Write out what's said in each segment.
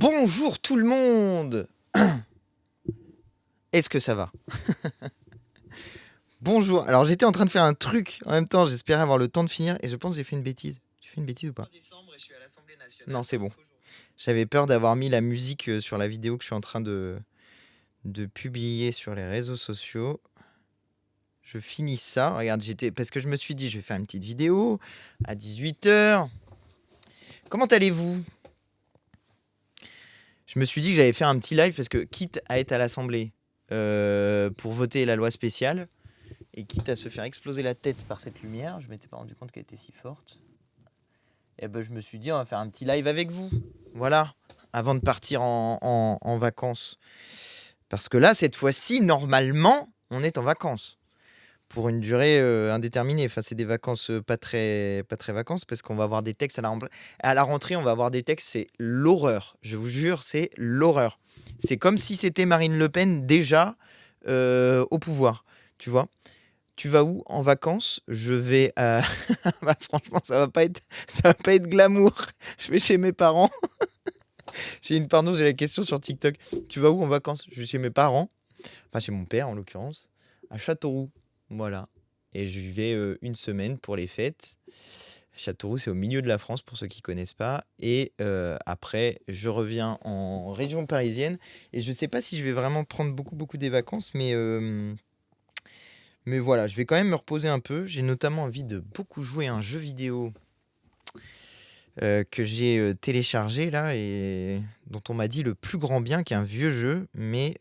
Bonjour tout le monde. Est-ce que ça va? Bonjour. Alors j'étais en train de faire un truc en même temps, j'espérais avoir le temps de finir et je pense que j'ai fait une bêtise. J'ai fait une bêtise ou pas? Non, c'est bon. J'avais peur d'avoir mis la musique sur la vidéo que je suis en train de publier sur les réseaux sociaux. Je finis ça. Regarde, parce que je me suis dit, je vais faire une petite vidéo à 18h. Comment allez-vous? Je me suis dit que j'allais faire un petit live parce que quitte à être à l'Assemblée pour voter la loi spéciale et quitte à se faire exploser la tête par cette lumière, je m'étais pas rendu compte qu'elle était si forte. Et ben je me suis dit on va faire un petit live avec vous. Voilà, avant de partir en vacances. Parce que là, cette fois-ci, normalement, on est en vacances. Pour une durée indéterminée. Enfin, c'est des vacances pas très vacances parce qu'on va avoir des textes à la rentrée, on va avoir des textes, c'est l'horreur. Je vous jure, c'est l'horreur. C'est comme si c'était Marine Le Pen déjà au pouvoir. Tu vois? Tu vas où en vacances? Je vais à... Bah, franchement, ça va pas être glamour. Je vais chez mes parents. J'ai la question sur TikTok. Tu vas où en vacances? Je vais chez mes parents. Enfin, chez mon père en l'occurrence. À Châteauroux. Voilà. Et je vais une semaine pour les fêtes. Châteauroux, c'est au milieu de la France pour ceux qui ne connaissent pas. Et après, je reviens en région parisienne. Et je ne sais pas si je vais vraiment prendre beaucoup des vacances, mais voilà, je vais quand même me reposer un peu. J'ai notamment envie de beaucoup jouer à un jeu vidéo que j'ai téléchargé là et dont on m'a dit le plus grand bien, qui est un vieux jeu, mais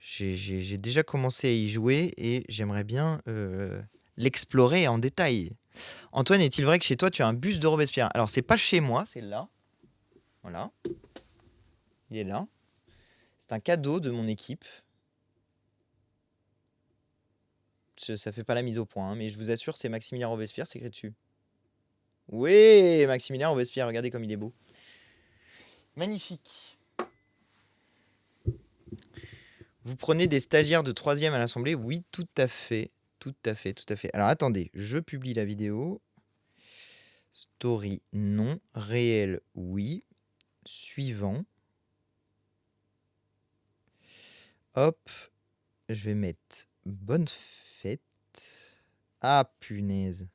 j'ai déjà commencé à y jouer et j'aimerais bien l'explorer en détail. Antoine, est-il vrai que chez toi, tu as un buste de Robespierre? Alors, c'est pas chez moi, c'est là. Voilà. Il est là. C'est un cadeau de mon équipe. Ça fait pas la mise au point, hein, mais je vous assure, c'est Maximilien Robespierre, c'est écrit dessus. Oui, Maximilien Robespierre, regardez comme il est beau. Magnifique. Vous prenez des stagiaires de 3e à l'Assemblée? Oui, tout à fait. Tout à fait. Alors, attendez, je publie la vidéo. Story, non. Réel, oui. Suivant. Hop. Je vais mettre bonne fête. Ah, punaise.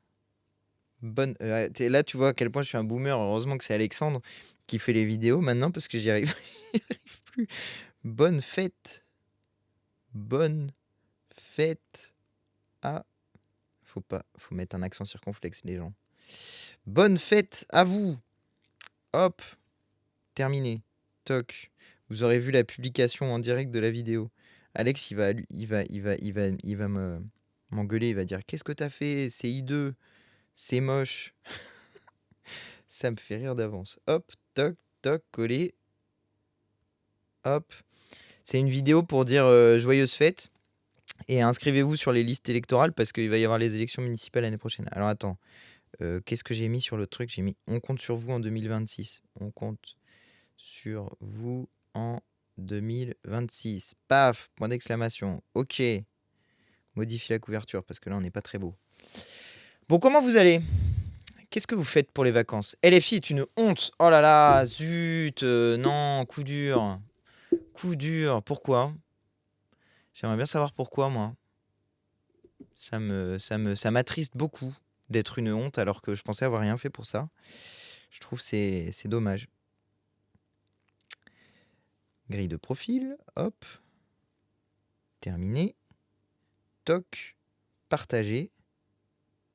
Là, tu vois à quel point je suis un boomer. Heureusement que c'est Alexandre qui fait les vidéos maintenant parce que j'y arrive plus. Bonne fête. Bonne fête. Ah, faut mettre un accent circonflexe, les gens. Bonne fête à vous. Hop, terminé. Toc. Vous aurez vu la publication en direct de la vidéo. Alex, il va m'engueuler. Il va dire qu'est-ce que t'as fait? C'est hideux. C'est moche. Ça me fait rire d'avance. Hop, toc, toc, collé. Hop. C'est une vidéo pour dire joyeuse fête. Et inscrivez-vous sur les listes électorales parce qu'il va y avoir les élections municipales l'année prochaine. Alors attends. Qu'est-ce que j'ai mis sur le truc? J'ai mis on compte sur vous en 2026. On compte sur vous en 2026. Paf, point d'exclamation. Ok. Modifie la couverture parce que là on n'est pas très beau. Bon, comment vous allez? Qu'est-ce que vous faites pour les vacances? LFI est une honte. Oh là là, zut. Non, coup dur. Coup dur. Pourquoi? J'aimerais bien savoir pourquoi, moi. Ça m'attriste beaucoup d'être une honte alors que je pensais avoir rien fait pour ça. Je trouve que c'est dommage. Grille de profil, hop. Terminé. Toc. Partager.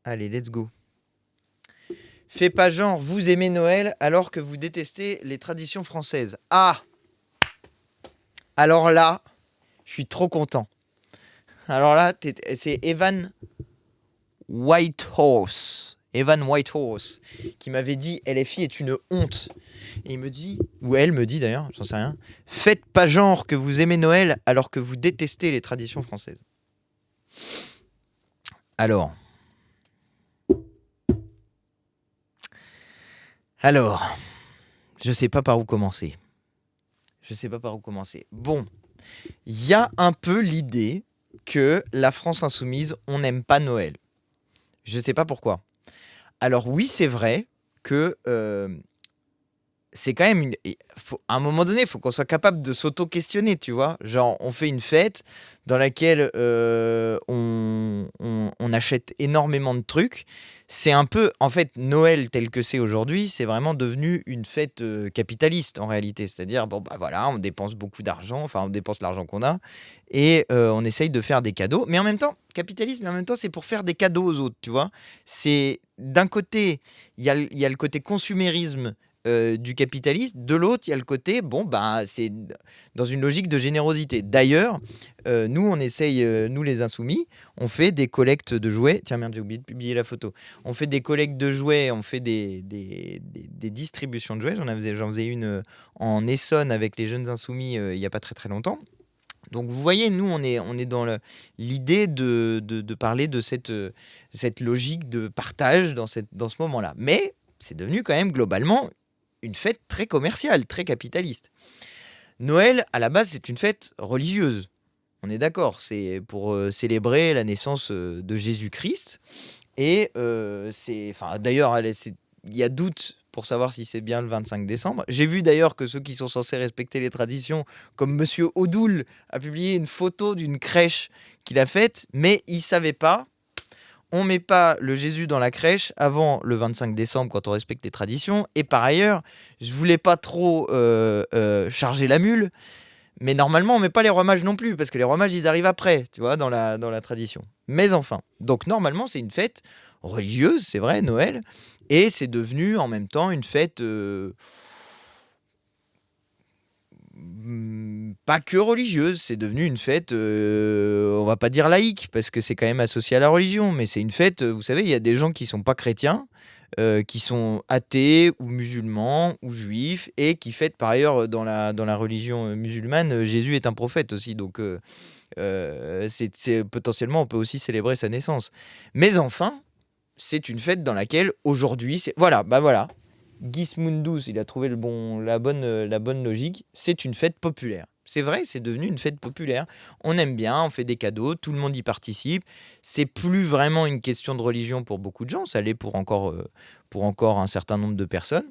Allez, let's go. Fais pas genre, vous aimez Noël alors que vous détestez les traditions françaises. Ah! Alors là, je suis trop content. Alors là, c'est Evan Whitehorse. Evan Whitehorse, qui m'avait dit LFI est une honte. Et il me dit, ou elle me dit d'ailleurs, j'en sais rien, faites pas genre que vous aimez Noël alors que vous détestez les traditions françaises. Alors, je sais pas par où commencer. Bon, il y a un peu l'idée que la France insoumise, on n'aime pas Noël. Je sais pas pourquoi. Alors oui, c'est vrai que c'est quand même à un moment donné, il faut qu'on soit capable de s'auto-questionner, tu vois. Genre, on fait une fête dans laquelle on achète énormément de trucs. C'est un peu, en fait, Noël tel que c'est aujourd'hui, c'est vraiment devenu une fête capitaliste en réalité. C'est-à-dire, bon, bah voilà, on dépense beaucoup d'argent, enfin, on dépense l'argent qu'on a et on essaye de faire des cadeaux. Mais en même temps, capitalisme, mais en même temps, c'est pour faire des cadeaux aux autres, tu vois. C'est d'un côté, il y a le côté consumérisme du capitaliste, de l'autre, il y a le côté, bon, bah, c'est dans une logique de générosité. D'ailleurs, nous, on essaye, nous les insoumis, on fait des collectes de jouets. Tiens, merde, j'ai oublié de publier la photo. On fait des collectes de jouets, on fait des distributions de jouets. J'en faisais une en Essonne avec les jeunes insoumis il n'y a pas très très longtemps. Donc vous voyez, nous, on est dans l'idée de parler de cette logique de partage dans ce moment-là. Mais c'est devenu quand même globalement une fête très commerciale, très capitaliste. Noël, à la base, c'est une fête religieuse. On est d'accord, c'est pour célébrer la naissance de Jésus-Christ. Et enfin, d'ailleurs, il y a doute pour savoir si c'est bien le 25 décembre. J'ai vu d'ailleurs que ceux qui sont censés respecter les traditions, comme Monsieur Odoul, a publié une photo d'une crèche qu'il a faite, mais il savait pas. On met pas le Jésus dans la crèche avant le 25 décembre quand on respecte les traditions. Et par ailleurs, je voulais pas trop charger la mule, mais normalement on met pas les rois mages non plus, parce que les rois mages ils arrivent après, tu vois, dans la tradition. Mais enfin, donc normalement c'est une fête religieuse, c'est vrai, Noël, et c'est devenu en même temps une fête pas que religieuse, c'est devenu une fête, on va pas dire laïque, parce que c'est quand même associé à la religion, mais c'est une fête, vous savez, il y a des gens qui sont pas chrétiens, qui sont athées ou musulmans ou juifs, et qui fêtent par ailleurs dans la religion musulmane, Jésus est un prophète aussi, donc potentiellement on peut aussi célébrer sa naissance. Mais enfin, c'est une fête dans laquelle aujourd'hui, voilà, bah voilà, Gismundus, il a trouvé la bonne logique. C'est une fête populaire. C'est vrai, c'est devenu une fête populaire. On aime bien, on fait des cadeaux, tout le monde y participe. C'est plus vraiment une question de religion pour beaucoup de gens. Ça l'est pour encore un certain nombre de personnes.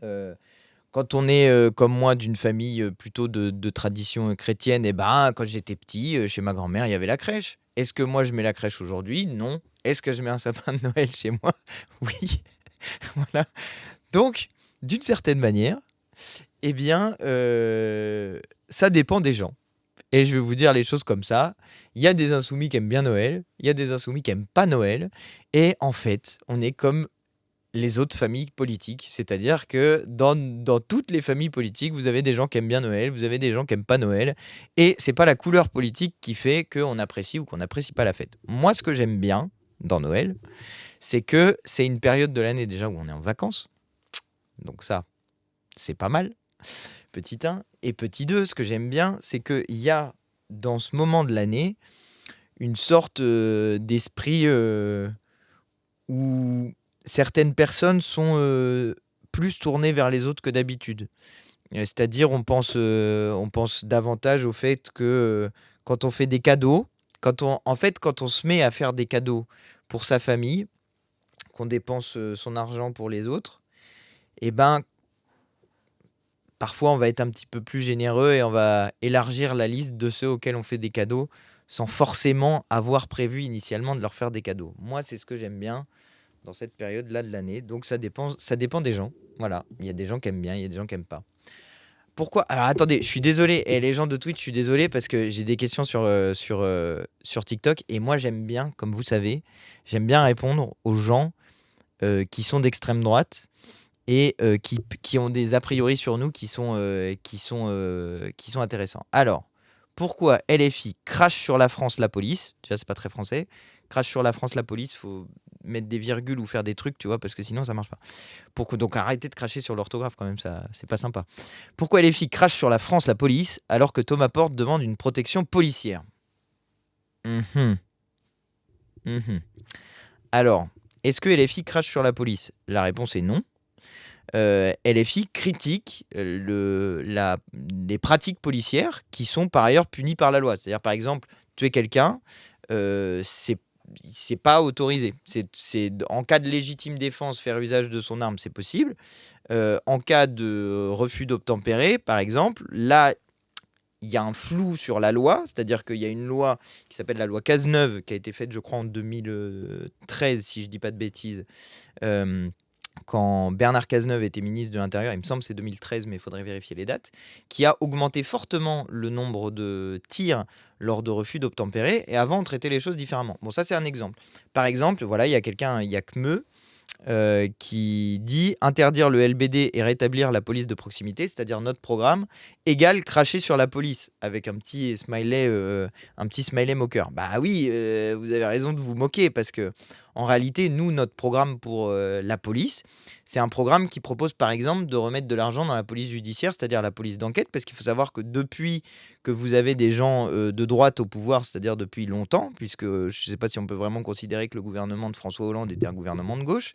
Euh, Quand on est comme moi d'une famille plutôt de tradition chrétienne, et ben quand j'étais petit, chez ma grand-mère, il y avait la crèche. Est-ce que moi je mets la crèche aujourd'hui? Non. Est-ce que je mets un sapin de Noël chez moi? Oui. Voilà. Donc, d'une certaine manière, eh bien, ça dépend des gens. Et je vais vous dire les choses comme ça. Il y a des insoumis qui aiment bien Noël, il y a des insoumis qui aiment pas Noël. Et en fait, on est comme les autres familles politiques. C'est-à-dire que dans toutes les familles politiques, vous avez des gens qui aiment bien Noël, vous avez des gens qui aiment pas Noël. Et c'est pas la couleur politique qui fait qu'on apprécie ou qu'on n'apprécie pas la fête. Moi, ce que j'aime bien dans Noël, c'est que c'est une période de l'année déjà où on est en vacances. Donc ça, c'est pas mal. Petit 1. Et petit 2, ce que j'aime bien, c'est qu'il y a dans ce moment de l'année une sorte d'esprit où certaines personnes sont plus tournées vers les autres que d'habitude. C'est-à-dire, on pense davantage au fait que quand on fait des cadeaux, en fait, quand on se met à faire des cadeaux pour sa famille, qu'on dépense son argent pour les autres, et ben, parfois on va être un petit peu plus généreux et on va élargir la liste de ceux auxquels on fait des cadeaux sans forcément avoir prévu initialement de leur faire des cadeaux. Moi, c'est ce que j'aime bien dans cette période-là de l'année. Donc ça dépend des gens. Voilà, il y a des gens qui aiment bien, il y a des gens qui aiment pas. Pourquoi? Alors attendez, je suis désolé. Et les gens de Twitch, je suis désolé parce que j'ai des questions sur TikTok. Et moi, j'aime bien, comme vous savez, j'aime bien répondre aux gens qui sont d'extrême droite et qui ont des a priori sur nous qui sont intéressants. Alors, pourquoi LFI crache sur la France, la police? Déjà, c'est pas très français. Crache sur la France, la police, faut mettre des virgules ou faire des trucs, tu vois, parce que sinon ça marche pas. Donc arrêtez de cracher sur l'orthographe quand même, ça, c'est pas sympa. Pourquoi LFI crache sur la France, la police, alors que Thomas Porte demande une protection policière? Mhm, mhm. Alors, est-ce que LFI crache sur la police? La réponse est non. LFI critique les pratiques policières qui sont par ailleurs punies par la loi. C'est-à-dire, par exemple, tuer quelqu'un, c'est c'est pas autorisé. En cas de légitime défense, faire usage de son arme, c'est possible. En cas de refus d'obtempérer, par exemple, là, il y a un flou sur la loi, c'est-à-dire qu'il y a une loi qui s'appelle la loi Cazeneuve, qui a été faite, je crois, en 2013, si je ne dis pas de bêtises, quand Bernard Cazeneuve était ministre de l'Intérieur, il me semble que c'est 2013, mais il faudrait vérifier les dates, qui a augmenté fortement le nombre de tirs lors de refus d'obtempérer, et avant, on traitait les choses différemment. Bon, ça, c'est un exemple. Par exemple, voilà, il y a quelqu'un, il y a Kmeu, qui dit interdire le LBD et rétablir la police de proximité, c'est-à-dire notre programme, égale cracher sur la police, avec un petit smiley moqueur. Bah oui, vous avez raison de vous moquer, parce que en réalité, nous, notre programme pour la police, c'est un programme qui propose par exemple de remettre de l'argent dans la police judiciaire, c'est-à-dire la police d'enquête, parce qu'il faut savoir que depuis que vous avez des gens de droite au pouvoir, c'est-à-dire depuis longtemps, puisque je ne sais pas si on peut vraiment considérer que le gouvernement de François Hollande était un gouvernement de gauche,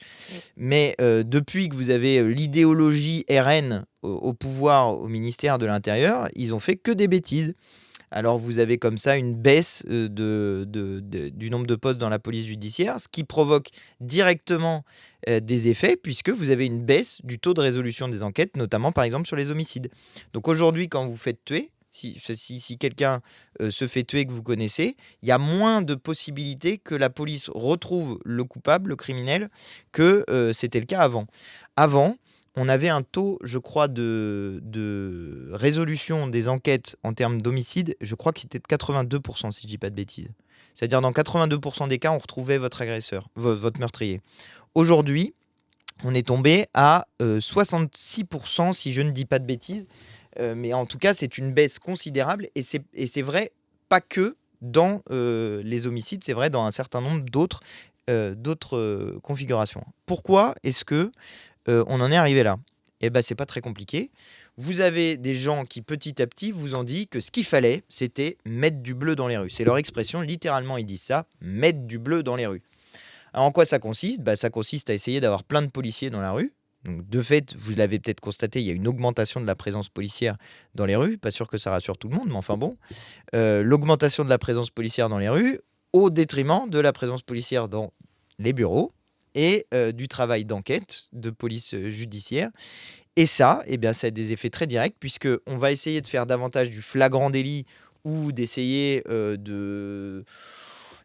mais depuis que vous avez l'idéologie RN au pouvoir au ministère de l'Intérieur, ils ont fait que des bêtises. Alors vous avez comme ça une baisse du nombre de postes dans la police judiciaire, ce qui provoque directement des effets, puisque vous avez une baisse du taux de résolution des enquêtes, notamment par exemple sur les homicides. Donc aujourd'hui, quand vous faites tuer, si quelqu'un se fait tuer que vous connaissez, il y a moins de possibilités que la police retrouve le coupable, le criminel, que c'était le cas avant. Avant, on avait un taux, je crois, de résolution des enquêtes en termes d'homicide, je crois qu'il était de 82%, si je ne dis pas de bêtises. C'est-à-dire, dans 82% des cas, on retrouvait votre agresseur, votre meurtrier. Aujourd'hui, on est tombé à 66%, si je ne dis pas de bêtises. Mais en tout cas, c'est une baisse considérable. Et c'est vrai, pas que dans les homicides, c'est vrai dans un certain nombre d'autres configurations. Pourquoi est-ce que on en est arrivé là? Eh ben, c'est pas très compliqué. Vous avez des gens qui, petit à petit, vous ont dit que ce qu'il fallait, c'était mettre du bleu dans les rues. C'est leur expression, littéralement, ils disent ça, mettre du bleu dans les rues. Alors, en quoi ça consiste? Ça consiste à essayer d'avoir plein de policiers dans la rue. Donc, de fait, vous l'avez peut-être constaté, il y a une augmentation de la présence policière dans les rues. Pas sûr que ça rassure tout le monde, mais enfin bon. L'augmentation de la présence policière dans les rues au détriment de la présence policière dans les bureaux et du travail d'enquête de police judiciaire. Et ça, eh bien, ça a des effets très directs, puisqu'on va essayer de faire davantage du flagrant délit ou d'essayer de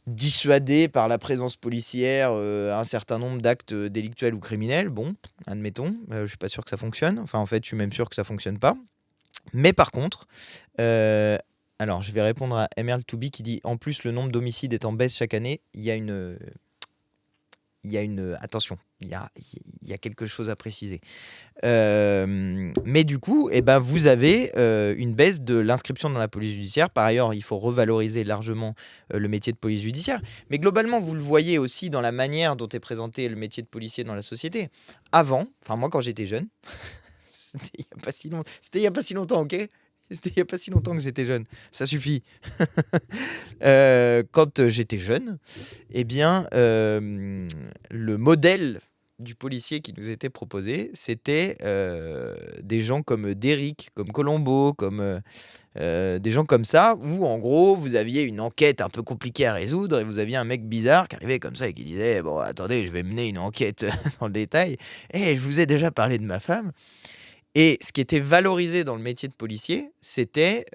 dissuader par la présence policière un certain nombre d'actes délictuels ou criminels. Bon, admettons, je suis pas sûr que ça fonctionne. Enfin, en fait, je suis même sûr que ça fonctionne pas. Mais par contre, alors je vais répondre à Emerald2B qui dit en plus le nombre d'homicides est en baisse chaque année. Il y a une attention, il y a quelque chose à préciser. Mais du coup, vous avez une baisse de l'inscription dans la police judiciaire. Par ailleurs, il faut revaloriser largement le métier de police judiciaire. Mais globalement, vous le voyez aussi dans la manière dont est présenté le métier de policier dans la société. Avant, enfin moi quand j'étais jeune, c'était il n'y a pas si longtemps, ok? C'était il n'y a pas si longtemps que j'étais jeune. Ça suffit. Quand j'étais jeune, eh bien, le modèle du policier qui nous était proposé, c'était des gens comme Derrick, comme Colombo, comme des gens comme ça, où en gros, vous aviez une enquête un peu compliquée à résoudre et vous aviez un mec bizarre qui arrivait comme ça et qui disait « Bon, attendez, je vais mener une enquête dans le détail. Et je vous ai déjà parlé de ma femme. » Et ce qui était valorisé dans le métier de policier, c'était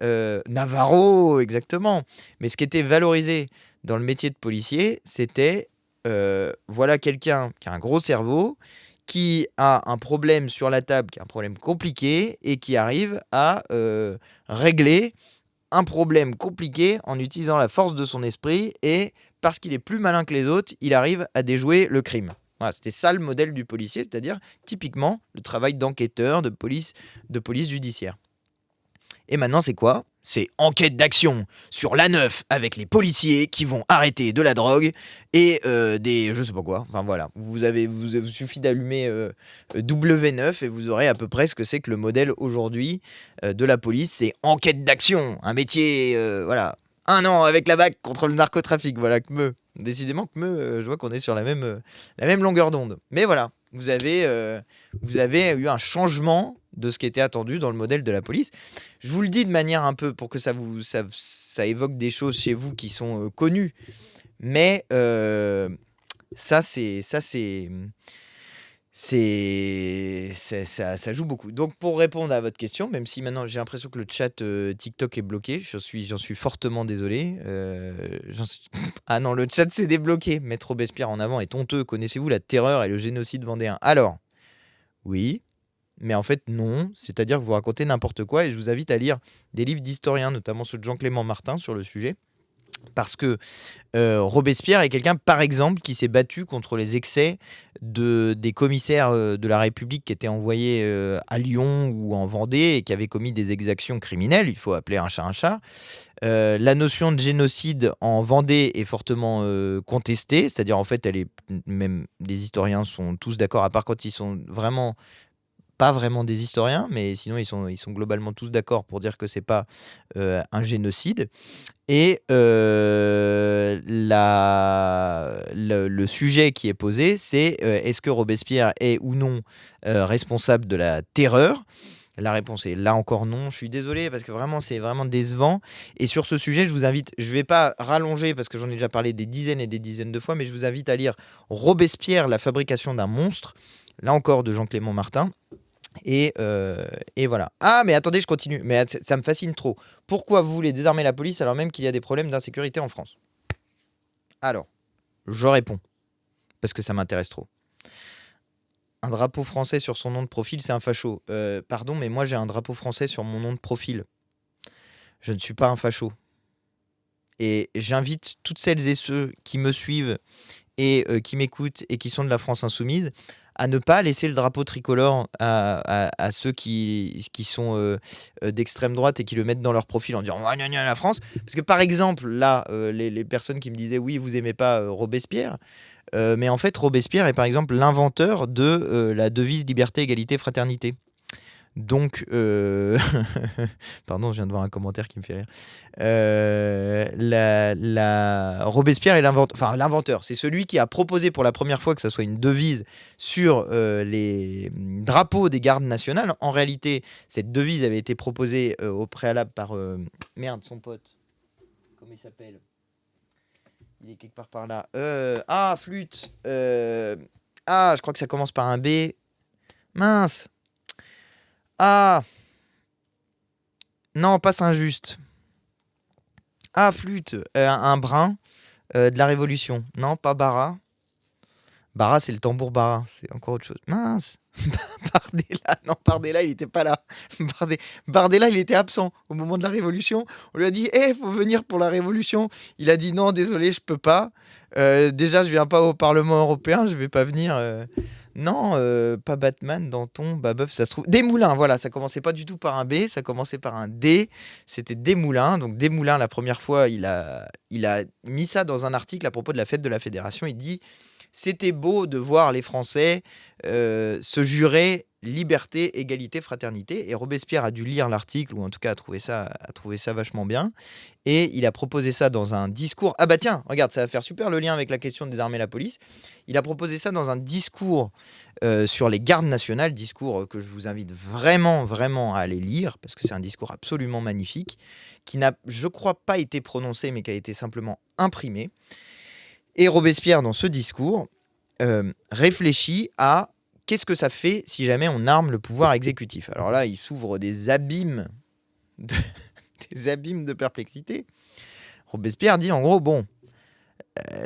Navarro, exactement. Mais ce qui était valorisé dans le métier de policier, c'était voilà quelqu'un qui a un gros cerveau, qui a un problème sur la table, qui a un problème compliqué, et qui arrive à régler un problème compliqué en utilisant la force de son esprit, et parce qu'il est plus malin que les autres, il arrive à déjouer le crime. Voilà, c'était ça le modèle du policier, c'est-à-dire typiquement le travail d'enquêteur, de police judiciaire. Et maintenant, c'est quoi? C'est enquête d'action sur l'A9 avec les policiers qui vont arrêter de la drogue et des je sais pas quoi. Enfin voilà, vous suffit d'allumer W9 et vous aurez à peu près ce que c'est que le modèle aujourd'hui de la police. C'est enquête d'action, un métier, voilà. 1 an avec la BAC contre le narcotrafic, voilà, Kmeu. Décidément, Kmeu, je vois qu'on est sur la même longueur d'onde. Mais voilà, vous avez eu un changement de ce qui était attendu dans le modèle de la police. Je vous le dis de manière un peu pour que ça évoque des choses chez vous qui sont connues. Mais ça, ça joue beaucoup. Donc, pour répondre à votre question, même si maintenant j'ai l'impression que le chat TikTok est bloqué, j'en suis fortement désolé. Ah non, le chat s'est débloqué. Mettre Robespierre en avant est honteux. Connaissez-vous la terreur et le génocide vendéen? Alors, oui, mais en fait, non. C'est-à-dire que vous racontez n'importe quoi et je vous invite à lire des livres d'historiens, notamment ceux de Jean-Clément Martin sur le sujet. Parce que Robespierre est quelqu'un, par exemple, qui s'est battu contre les excès des commissaires de la République qui étaient envoyés à Lyon ou en Vendée et qui avaient commis des exactions criminelles. Il faut appeler un chat un chat. La notion de génocide en Vendée est fortement contestée, c'est-à-dire en fait, même les historiens sont tous d'accord, à part quand ils sont vraiment pas vraiment des historiens, mais sinon ils sont globalement tous d'accord pour dire que c'est pas un génocide. Et le sujet qui est posé, c'est est-ce que Robespierre est ou non responsable de la terreur? La réponse est là encore non. Je suis désolé parce que vraiment, c'est vraiment décevant. Et sur ce sujet, je vous invite, je ne vais pas rallonger parce que j'en ai déjà parlé des dizaines et des dizaines de fois, mais je vous invite à lire Robespierre, la fabrication d'un monstre, là encore de Jean-Clément Martin. Et voilà. Ah, mais attendez, je continue. Mais ça me fascine trop. Pourquoi vous voulez désarmer la police alors même qu'il y a des problèmes d'insécurité en France? Alors, je réponds. Parce que ça m'intéresse trop. Un drapeau français sur son nom de profil, c'est un facho. Pardon, mais moi j'ai un drapeau français sur mon nom de profil. Je ne suis pas un facho. Et j'invite toutes celles et ceux qui me suivent et qui m'écoutent et qui sont de la France insoumise à ne pas laisser le drapeau tricolore à ceux qui sont d'extrême droite et qui le mettent dans leur profil en disant « Ah, gna, gna, la France ». Parce que par exemple, là, les personnes qui me disaient « Oui, vous aimez pas Robespierre », mais en fait, Robespierre est par exemple l'inventeur de la devise liberté, égalité, fraternité. Donc, pardon, je viens de voir un commentaire qui me fait rire. Robespierre est l'inventeur. C'est celui qui a proposé pour la première fois que ça soit une devise sur les drapeaux des gardes nationales. En réalité, cette devise avait été proposée au préalable par merde, son pote. Comment il s'appelle? Il est quelque part par là. Flûte. Je crois que ça commence par un B. Mince. Ah, non, pas Saint-Just. Ah, flûte. Un brin de la Révolution. Non, pas Bara. Bara, c'est le tambour Bara. C'est encore autre chose. Mince. Bardella. Non, Bardella, il était pas là. Bardella, il était absent au moment de la Révolution. On lui a dit, faut venir pour la Révolution. Il a dit, non, désolé, je peux pas. Déjà, je viens pas au Parlement européen, je vais pas venir. Non, pas Batman, Danton, Babeuf, ça se trouve. Desmoulins, voilà, ça commençait pas du tout par un B, ça commençait par un D. C'était Desmoulins. Donc Desmoulins, la première fois, il a mis ça dans un article à propos de la fête de la Fédération. Il dit c'était beau de voir les Français se jurer liberté, égalité, fraternité. Et Robespierre a dû lire l'article, ou en tout cas a trouvé ça vachement bien. Et il a proposé ça dans un discours. Ah bah tiens, regarde, ça va faire super le lien avec la question de désarmer la police. Il a proposé ça dans un discours sur les gardes nationales, discours que je vous invite vraiment, vraiment à aller lire, parce que c'est un discours absolument magnifique, qui n'a, je crois, pas été prononcé, mais qui a été simplement imprimé. Et Robespierre, dans ce discours, réfléchit à qu'est-ce que ça fait si jamais on arme le pouvoir exécutif. Alors là, il s'ouvre des abîmes de perplexité. Robespierre dit en gros, bon,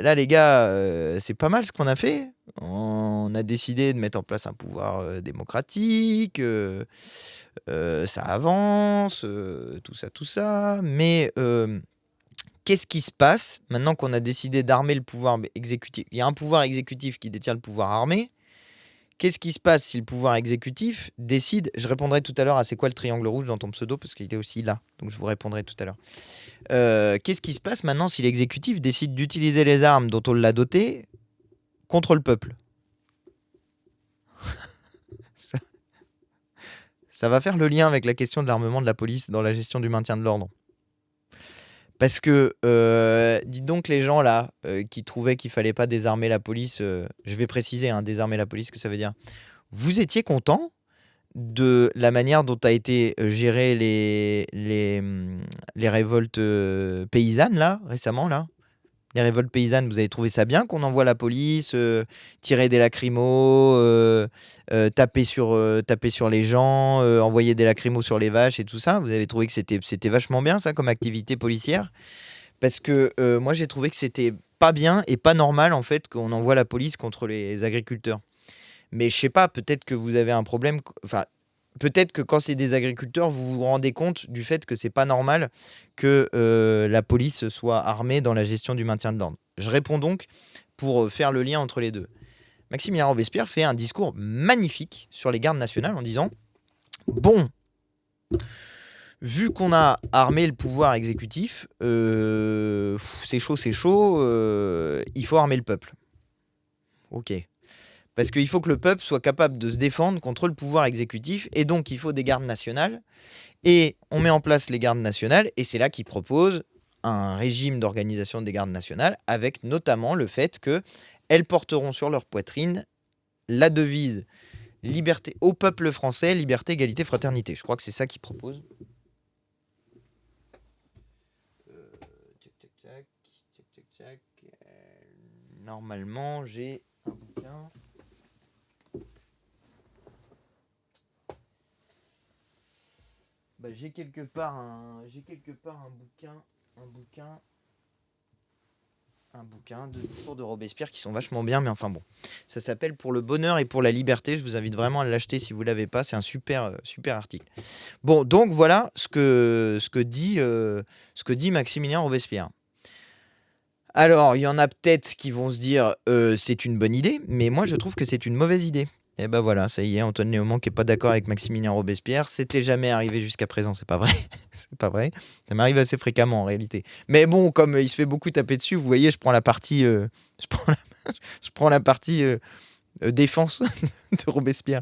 là les gars, c'est pas mal ce qu'on a fait. On a décidé de mettre en place un pouvoir démocratique, ça avance, tout ça, mais qu'est-ce qui se passe maintenant qu'on a décidé d'armer le pouvoir exécutif? Il y a un pouvoir exécutif qui détient le pouvoir armé. Qu'est-ce qui se passe si le pouvoir exécutif décide? Je répondrai tout à l'heure à c'est quoi le triangle rouge dans ton pseudo, parce qu'il est aussi là. Donc je vous répondrai tout à l'heure. Qu'est-ce qui se passe maintenant si l'exécutif décide d'utiliser les armes dont on l'a doté contre le peuple? Ça va faire le lien avec la question de l'armement de la police dans la gestion du maintien de l'ordre. Parce que, dites donc les gens là, qui trouvaient qu'il fallait pas désarmer la police, je vais préciser, hein, désarmer la police, ce que ça veut dire. Vous étiez content de la manière dont a été gérées les révoltes paysannes là, récemment là? Les révoltes paysannes, vous avez trouvé ça bien qu'on envoie la police, tirer des lacrymos, taper sur les gens, envoyer des lacrymos sur les vaches et tout ça? Vous avez trouvé que c'était vachement bien ça comme activité policière? Parce que moi j'ai trouvé que c'était pas bien et pas normal en fait qu'on envoie la police contre les agriculteurs. Mais je sais pas, peut-être que vous avez un problème, enfin, peut-être que quand c'est des agriculteurs, vous vous rendez compte du fait que c'est pas normal que la police soit armée dans la gestion du maintien de l'ordre. Je réponds donc pour faire le lien entre les deux. Maximilien Robespierre fait un discours magnifique sur les gardes nationales en disant bon, vu qu'on a armé le pouvoir exécutif, c'est chaud, il faut armer le peuple. Ok. Parce qu'il faut que le peuple soit capable de se défendre contre le pouvoir exécutif, et donc il faut des gardes nationales. Et on met en place les gardes nationales, et c'est là qu'il propose un régime d'organisation des gardes nationales, avec notamment le fait qu'elles porteront sur leur poitrine la devise liberté au peuple français, liberté, égalité, fraternité. Je crois que c'est ça qu'il propose. Normalement, j'ai un bouquin. Bah, j'ai quelque part un bouquin de discours de Robespierre qui sont vachement bien, mais enfin bon. Ça s'appelle Pour le bonheur et pour la liberté. Je vous invite vraiment à l'acheter si vous ne l'avez pas. C'est un super article. Bon, donc voilà ce que dit Maximilien Robespierre. Alors, il y en a peut-être qui vont se dire c'est une bonne idée, mais moi je trouve que c'est une mauvaise idée. Et ben voilà, ça y est, Antoine Léaumont qui n'est pas d'accord avec Maximilien Robespierre. C'était jamais arrivé jusqu'à présent, c'est pas vrai. C'est pas vrai. Ça m'arrive assez fréquemment en réalité. Mais bon, comme il se fait beaucoup taper dessus, vous voyez, je prends la partie, défense de Robespierre.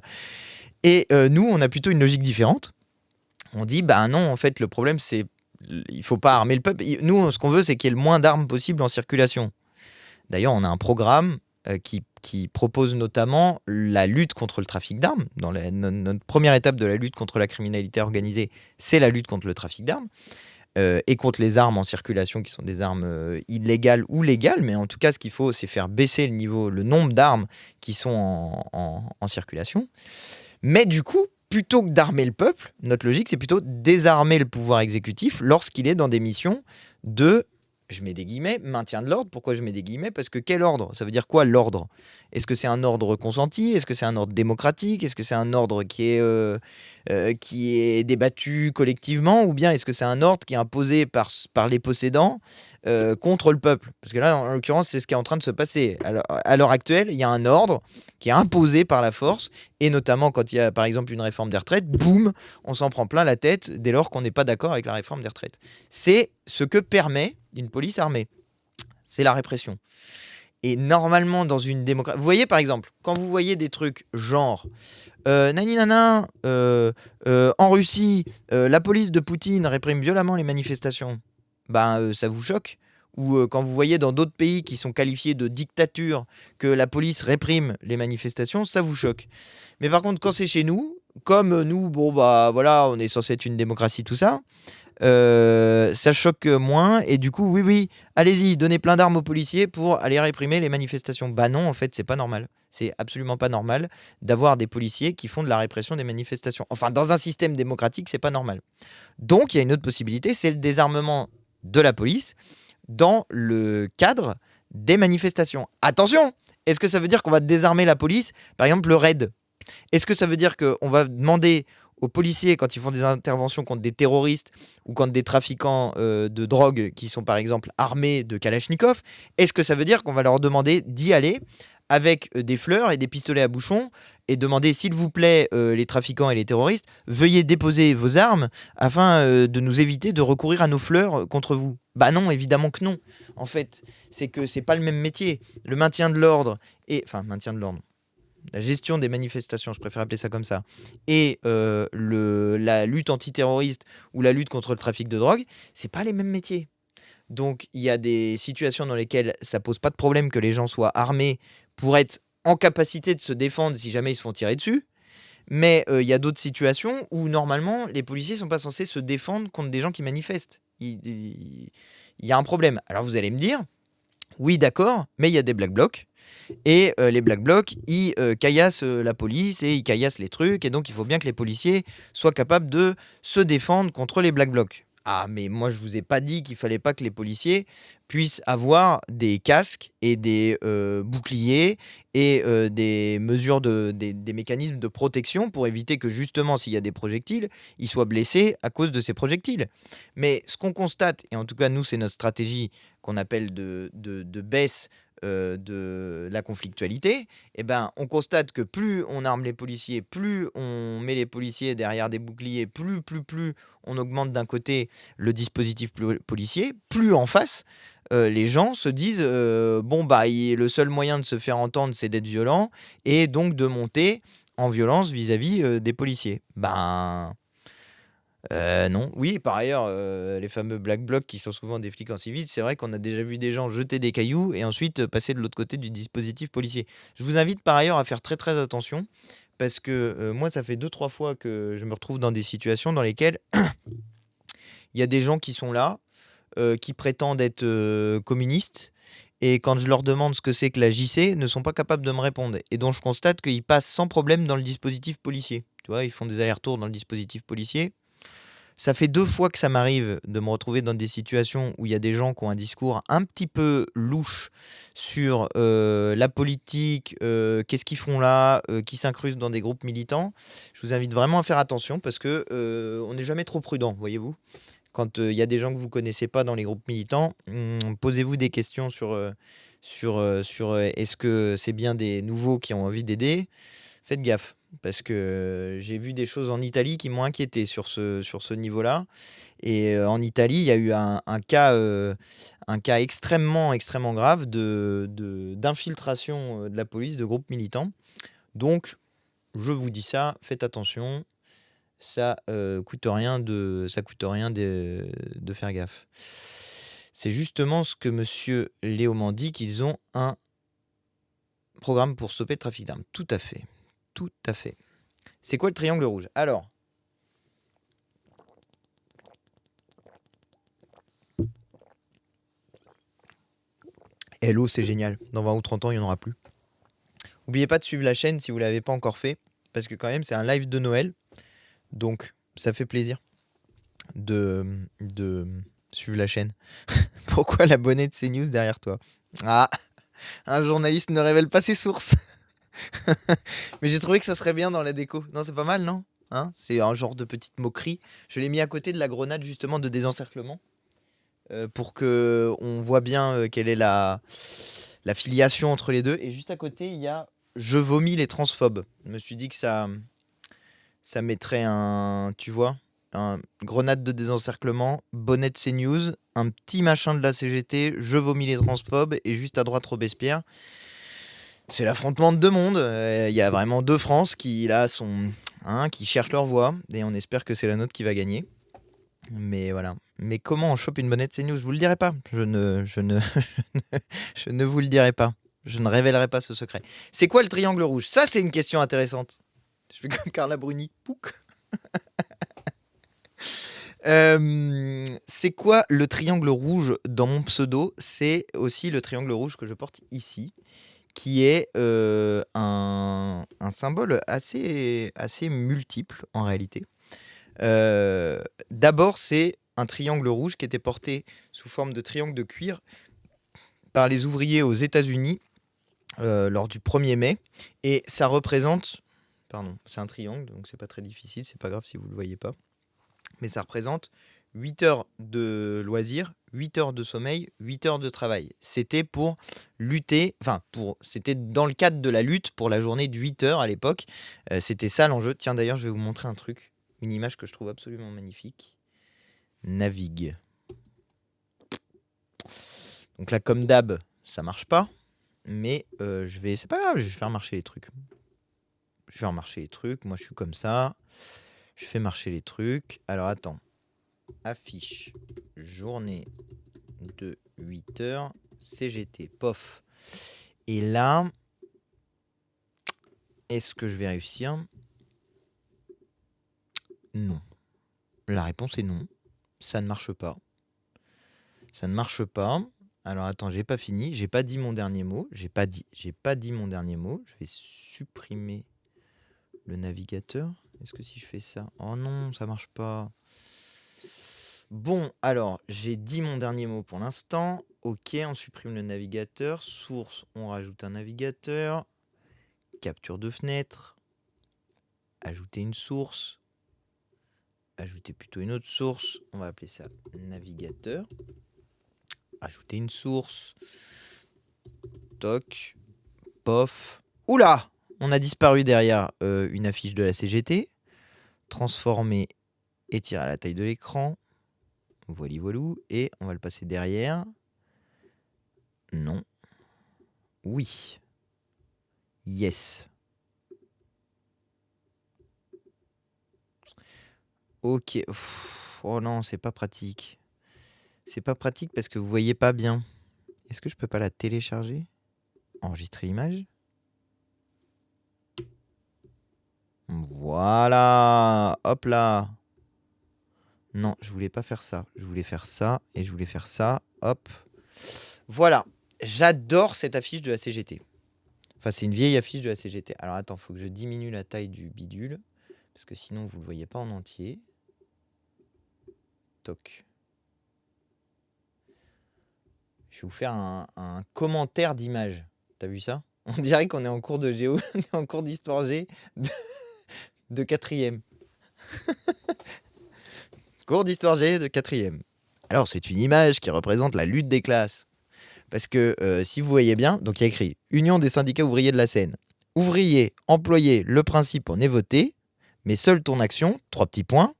Et nous, on a plutôt une logique différente. On dit, bah non, en fait, le problème, c'est il faut pas armer le peuple. Nous, ce qu'on veut, c'est qu'il y ait le moins d'armes possible en circulation. D'ailleurs, on a un programme qui propose notamment la lutte contre le trafic d'armes. Notre première étape de la lutte contre la criminalité organisée, c'est la lutte contre le trafic d'armes et contre les armes en circulation qui sont des armes illégales ou légales. Mais en tout cas, ce qu'il faut, c'est faire baisser le nombre d'armes qui sont en circulation. Mais du coup, plutôt que d'armer le peuple, notre logique, c'est plutôt désarmer le pouvoir exécutif lorsqu'il est dans des missions de, je mets des guillemets, maintien de l'ordre. Pourquoi je mets des guillemets? Parce que quel ordre? Ça veut dire quoi l'ordre? Est-ce que c'est un ordre consenti? Est-ce que c'est un ordre démocratique? Est-ce que c'est un ordre qui est débattu collectivement? Ou bien est-ce que c'est un ordre qui est imposé par les possédants contre le peuple? Parce que là, en l'occurrence, c'est ce qui est en train de se passer. Alors, à l'heure actuelle, il y a un ordre qui est imposé par la force, et notamment quand il y a par exemple une réforme des retraites, boum, on s'en prend plein la tête dès lors qu'on n'est pas d'accord avec la réforme des retraites. C'est ce que permet une police armée. C'est la répression. Et normalement, dans une démocratie... Vous voyez, par exemple, quand vous voyez des trucs genre... nani nana, en Russie, la police de Poutine réprime violemment les manifestations. Ça vous choque? Ou quand vous voyez dans d'autres pays qui sont qualifiés de dictature que la police réprime les manifestations, ça vous choque. Mais par contre, quand c'est chez nous, comme nous, voilà, on est censé être une démocratie, tout ça, ça choque moins. Et du coup, oui, allez-y, donnez plein d'armes aux policiers pour aller réprimer les manifestations. Bah non, en fait, c'est pas normal. C'est absolument pas normal d'avoir des policiers qui font de la répression des manifestations. Enfin, dans un système démocratique, c'est pas normal. Donc, il y a une autre possibilité, c'est le désarmement de la police dans le cadre des manifestations. Attention, est-ce que ça veut dire qu'on va désarmer la police? Par exemple, le raid. Est-ce que ça veut dire qu'on va demander aux policiers, quand ils font des interventions contre des terroristes ou contre des trafiquants de drogue qui sont par exemple armés de Kalachnikov, est-ce que ça veut dire qu'on va leur demander d'y aller avec des fleurs et des pistolets à bouchon et demander, s'il vous plaît, les trafiquants et les terroristes, veuillez déposer vos armes afin de nous éviter de recourir à nos fleurs contre vous? Bah non, évidemment que non. En fait, c'est que c'est pas le même métier. Le maintien de l'ordre la gestion des manifestations, je préfère appeler ça comme ça, et la lutte antiterroriste ou la lutte contre le trafic de drogue, c'est pas les mêmes métiers. Donc il y a des situations dans lesquelles ça pose pas de problème que les gens soient armés pour être en capacité de se défendre si jamais ils se font tirer dessus. Mais il y a d'autres situations où normalement les policiers sont pas censés se défendre contre des gens qui manifestent. Il y a un problème. Alors vous allez me dire, Oui, d'accord, mais il y a des Black Blocs. Et les Black Blocs, ils caillassent la police et ils caillassent les trucs. Et donc, il faut bien que les policiers soient capables de se défendre contre les Black Blocs. Ah, mais moi, je vous ai pas dit qu'il fallait pas que les policiers puissent avoir des casques et des boucliers et des mesures des mécanismes de protection pour éviter que justement, s'il y a des projectiles, ils soient blessés à cause de ces projectiles. Mais ce qu'on constate, et en tout cas, nous, c'est notre stratégie qu'on appelle de baisse de la conflictualité, eh ben, on constate que plus on arme les policiers, plus on met les policiers derrière des boucliers, plus on augmente d'un côté le dispositif policier, plus en face, les gens se disent bon, bah, le seul moyen de se faire entendre, c'est d'être violent, et donc de monter en violence vis-à-vis des policiers. Ben. Non. Oui, par ailleurs, les fameux Black Blocs qui sont souvent des flics en civil, c'est vrai qu'on a déjà vu des gens jeter des cailloux et ensuite passer de l'autre côté du dispositif policier. Je vous invite par ailleurs à faire très très attention parce que moi, ça fait 2-3 fois que je me retrouve dans des situations dans lesquelles il y a des gens qui sont là, qui prétendent être communistes. Et quand je leur demande ce que c'est que la JC, ne sont pas capables de me répondre. Et donc je constate qu'ils passent sans problème dans le dispositif policier. Tu vois, ils font des allers-retours dans le dispositif policier. Ça fait 2 fois que ça m'arrive de me retrouver dans des situations où il y a des gens qui ont un discours un petit peu louche sur la politique, qu'est-ce qu'ils font là, qui s'incrustent dans des groupes militants. Je vous invite vraiment à faire attention parce que on n'est jamais trop prudent, voyez-vous. Quand il y a des gens que vous connaissez pas dans les groupes militants, posez-vous des questions sur est-ce que c'est bien des nouveaux qui ont envie d'aider. Faites gaffe, parce que j'ai vu des choses en Italie qui m'ont inquiété sur ce niveau-là. Et en Italie, il y a eu un cas extrêmement, extrêmement grave d'infiltration de la police de groupes militants. Donc, je vous dis ça, faites attention, ça coûte rien de faire gaffe. C'est justement ce que monsieur Léo m'en dit, qu'ils ont un programme pour stopper le trafic d'armes. Tout à fait. Tout à fait. C'est quoi le triangle rouge? Alors, Hello, c'est génial. Dans 20 ou 30 ans, il n'y en aura plus. N'oubliez pas de suivre la chaîne si vous ne l'avez pas encore fait, parce que quand même, c'est un live de Noël. Donc, ça fait plaisir de suivre la chaîne. Pourquoi l'abonné de CNews derrière toi? Ah, un journaliste ne révèle pas ses sources. Mais j'ai trouvé que ça serait bien dans la déco. Non, c'est pas mal, non? Hein, c'est un genre de petite moquerie. Je l'ai mis à côté de la grenade justement de désencerclement pour que on voit bien quelle est la filiation entre les deux. Et juste à côté, il y a Je vomis les transphobes. Je me suis dit que ça mettrait tu vois, un grenade de désencerclement, bonnet de CNews, un petit machin de la CGT, Je vomis les transphobes, et juste à droite Robespierre. C'est l'affrontement de deux mondes. Il y a vraiment deux France qui là qui cherchent leur voie, et on espère que c'est la nôtre qui va gagner. Mais voilà. Mais comment on chope une bonnette CNews? Je vous le dirai pas. Je ne vous le dirai pas. Je ne révélerai pas ce secret. C'est quoi le triangle rouge? Ça, c'est une question intéressante. Je fais comme Carla Bruni. Pouc. C'est quoi le triangle rouge dans mon pseudo? C'est aussi le triangle rouge que je porte ici, qui est un symbole assez multiple en réalité. D'abord, c'est un triangle rouge qui était porté sous forme de triangle de cuir par les ouvriers aux États-Unis lors du 1er mai. Et ça représente... Pardon, c'est un triangle, donc c'est pas très difficile, c'est pas grave si vous ne le voyez pas. Mais ça représente 8 heures de loisirs, 8 heures de sommeil, 8 heures de travail. C'était pour lutter, c'était dans le cadre de la lutte pour la journée de 8 heures à l'époque. C'était ça l'enjeu. Tiens, d'ailleurs, je vais vous montrer un truc, une image que je trouve absolument magnifique. Navigue. Donc là, comme d'hab, ça marche pas. Mais c'est pas grave, je vais faire marcher les trucs. Je vais faire marcher les trucs. Moi, je suis comme ça. Je fais marcher les trucs. Alors, attends. Affiche. Journée de 8 heures. CGT. Pof. Et là, est-ce que je vais réussir? Non. La réponse est non. Ça ne marche pas. Ça ne marche pas. Alors attends, j'ai pas fini. J'ai pas dit mon dernier mot. J'ai pas dit mon dernier mot. Je vais supprimer le navigateur. Est-ce que si je fais ça... Oh non, ça marche pas. Bon, alors, j'ai dit mon dernier mot pour l'instant. Ok, on supprime le navigateur. Source, on rajoute un navigateur. Capture de fenêtre. Ajouter une source. Ajouter plutôt une autre source. On va appeler ça navigateur. Ajouter une source. Toc. Pof. Oula! On a disparu derrière une affiche de la CGT. Transformer et tirer à la taille de l'écran. Voili voilou. Et on va le passer derrière. Non. Oui. Yes. Ok. Pff, oh non, c'est pas pratique. C'est pas pratique parce que vous voyez pas bien. Est-ce que je peux pas la télécharger? Enregistrer l'image? Voilà. Hop là. Non, je voulais pas faire ça. Je voulais faire ça et je voulais faire ça. Hop. Voilà. J'adore cette affiche de la CGT. Enfin, c'est une vieille affiche de la CGT. Alors attends, faut que je diminue la taille du bidule. Parce que sinon, vous le voyez pas en entier. Toc. Je vais vous faire un commentaire d'image. T'as vu ça? On dirait qu'on est en cours de géo, on est en cours d'histoire G de 4e. Cours d'histoire G de 4e. Alors, c'est une image qui représente la lutte des classes. Parce que si vous voyez bien, donc il y a écrit Union des syndicats ouvriers de la Seine. Ouvrier, employé, le principe en est voté, mais seule ton action, 3 petits points.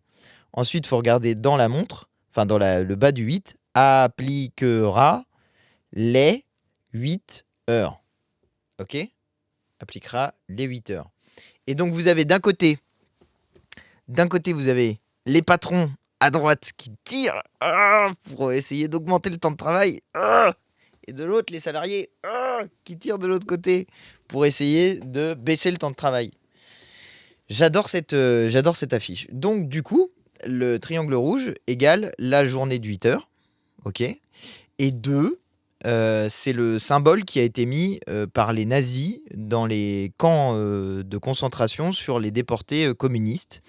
Ensuite, il faut regarder dans la montre, enfin dans le bas du 8, appliquera les 8 heures. Ok? Appliquera les 8 heures. Et donc, vous avez d'un côté, vous avez les patrons à droite qui tirent pour essayer d'augmenter le temps de travail. Et de l'autre, les salariés qui tirent de l'autre côté pour essayer de baisser le temps de travail. J'adore cette affiche. Donc, du coup, le triangle rouge égale la journée de 8 heures. Ok. Et 2, c'est le symbole qui a été mis par les nazis dans les camps de concentration sur les déportés communistes.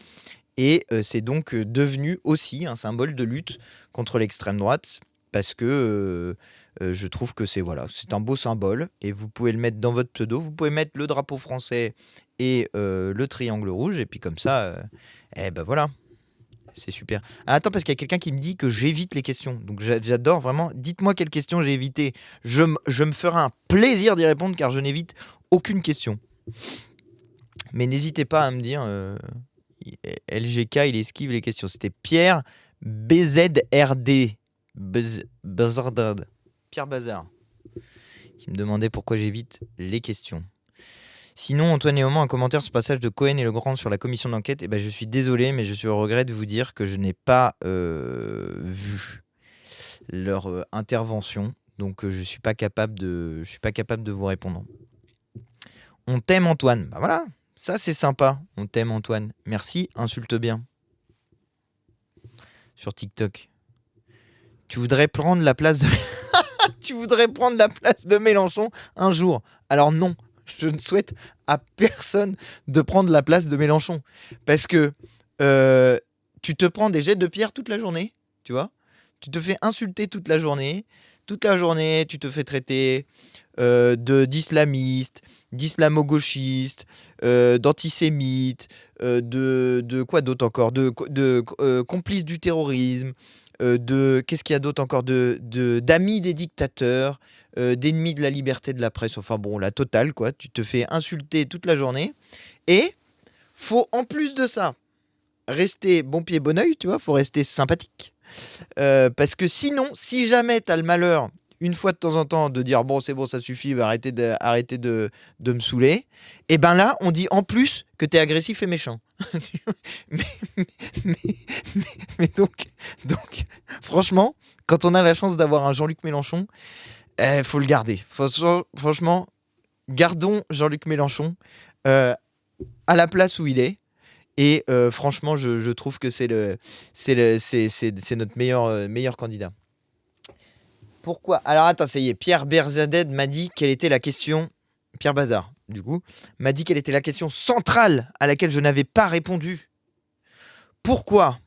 Et c'est donc devenu aussi un symbole de lutte contre l'extrême droite parce que je trouve que c'est un beau symbole et vous pouvez le mettre dans votre pseudo. Vous pouvez mettre le drapeau français et le triangle rouge et puis comme ça, voilà. C'est super. Ah, attends, parce qu'il y a quelqu'un qui me dit que j'évite les questions. Donc j'adore vraiment. Dites-moi quelles questions j'ai évitées. Je me ferai un plaisir d'y répondre car je n'évite aucune question. Mais n'hésitez pas à me dire. LGK, il esquive les questions. C'était Pierre BZRD. Bazardard. Pierre Bazar. Qui me demandait pourquoi j'évite les questions. Sinon, Antoine et Oman, un commentaire sur ce passage de Cohen et Legrand sur la commission d'enquête. Je suis désolé, mais je suis au regret de vous dire que je n'ai pas vu leur intervention. Donc, je suis pas capable de vous répondre. On t'aime, Antoine. Bah voilà, ça c'est sympa. On t'aime, Antoine. Merci, insulte bien. Sur TikTok. Tu voudrais prendre la place de... Tu voudrais prendre la place de Mélenchon un jour. Alors non. Je ne souhaite à personne de prendre la place de Mélenchon. Parce que tu te prends des jets de pierre toute la journée, tu vois. Tu te fais insulter toute la journée. Toute la journée, tu te fais traiter d'islamiste, d'islamo-gauchiste, d'antisémite, de quoi d'autre encore, de complice du terrorisme, qu'est-ce qu'il y a d'autre encore, d'amis des dictateurs, d'ennemis de la liberté de la presse, enfin bon, la totale, quoi. Tu te fais insulter toute la journée. Et faut, en plus de ça, rester bon pied, bon oeil, tu vois, faut rester sympathique. Parce que sinon, si jamais t'as le malheur, une fois de temps en temps, de dire bon, c'est bon, ça suffit, arrêtez de me saouler, et ben là, on dit en plus que t'es agressif et méchant. mais donc, franchement, quand on a la chance d'avoir un Jean-Luc Mélenchon, faut le garder. Franchement, gardons Jean-Luc Mélenchon à la place où il est. Et franchement, je trouve que c'est notre meilleur candidat. Pourquoi? Alors attends, ça y est, Pierre Berzaded m'a dit quelle était la question. Pierre Bazar, du coup, m'a dit quelle était la question centrale à laquelle je n'avais pas répondu. Pourquoi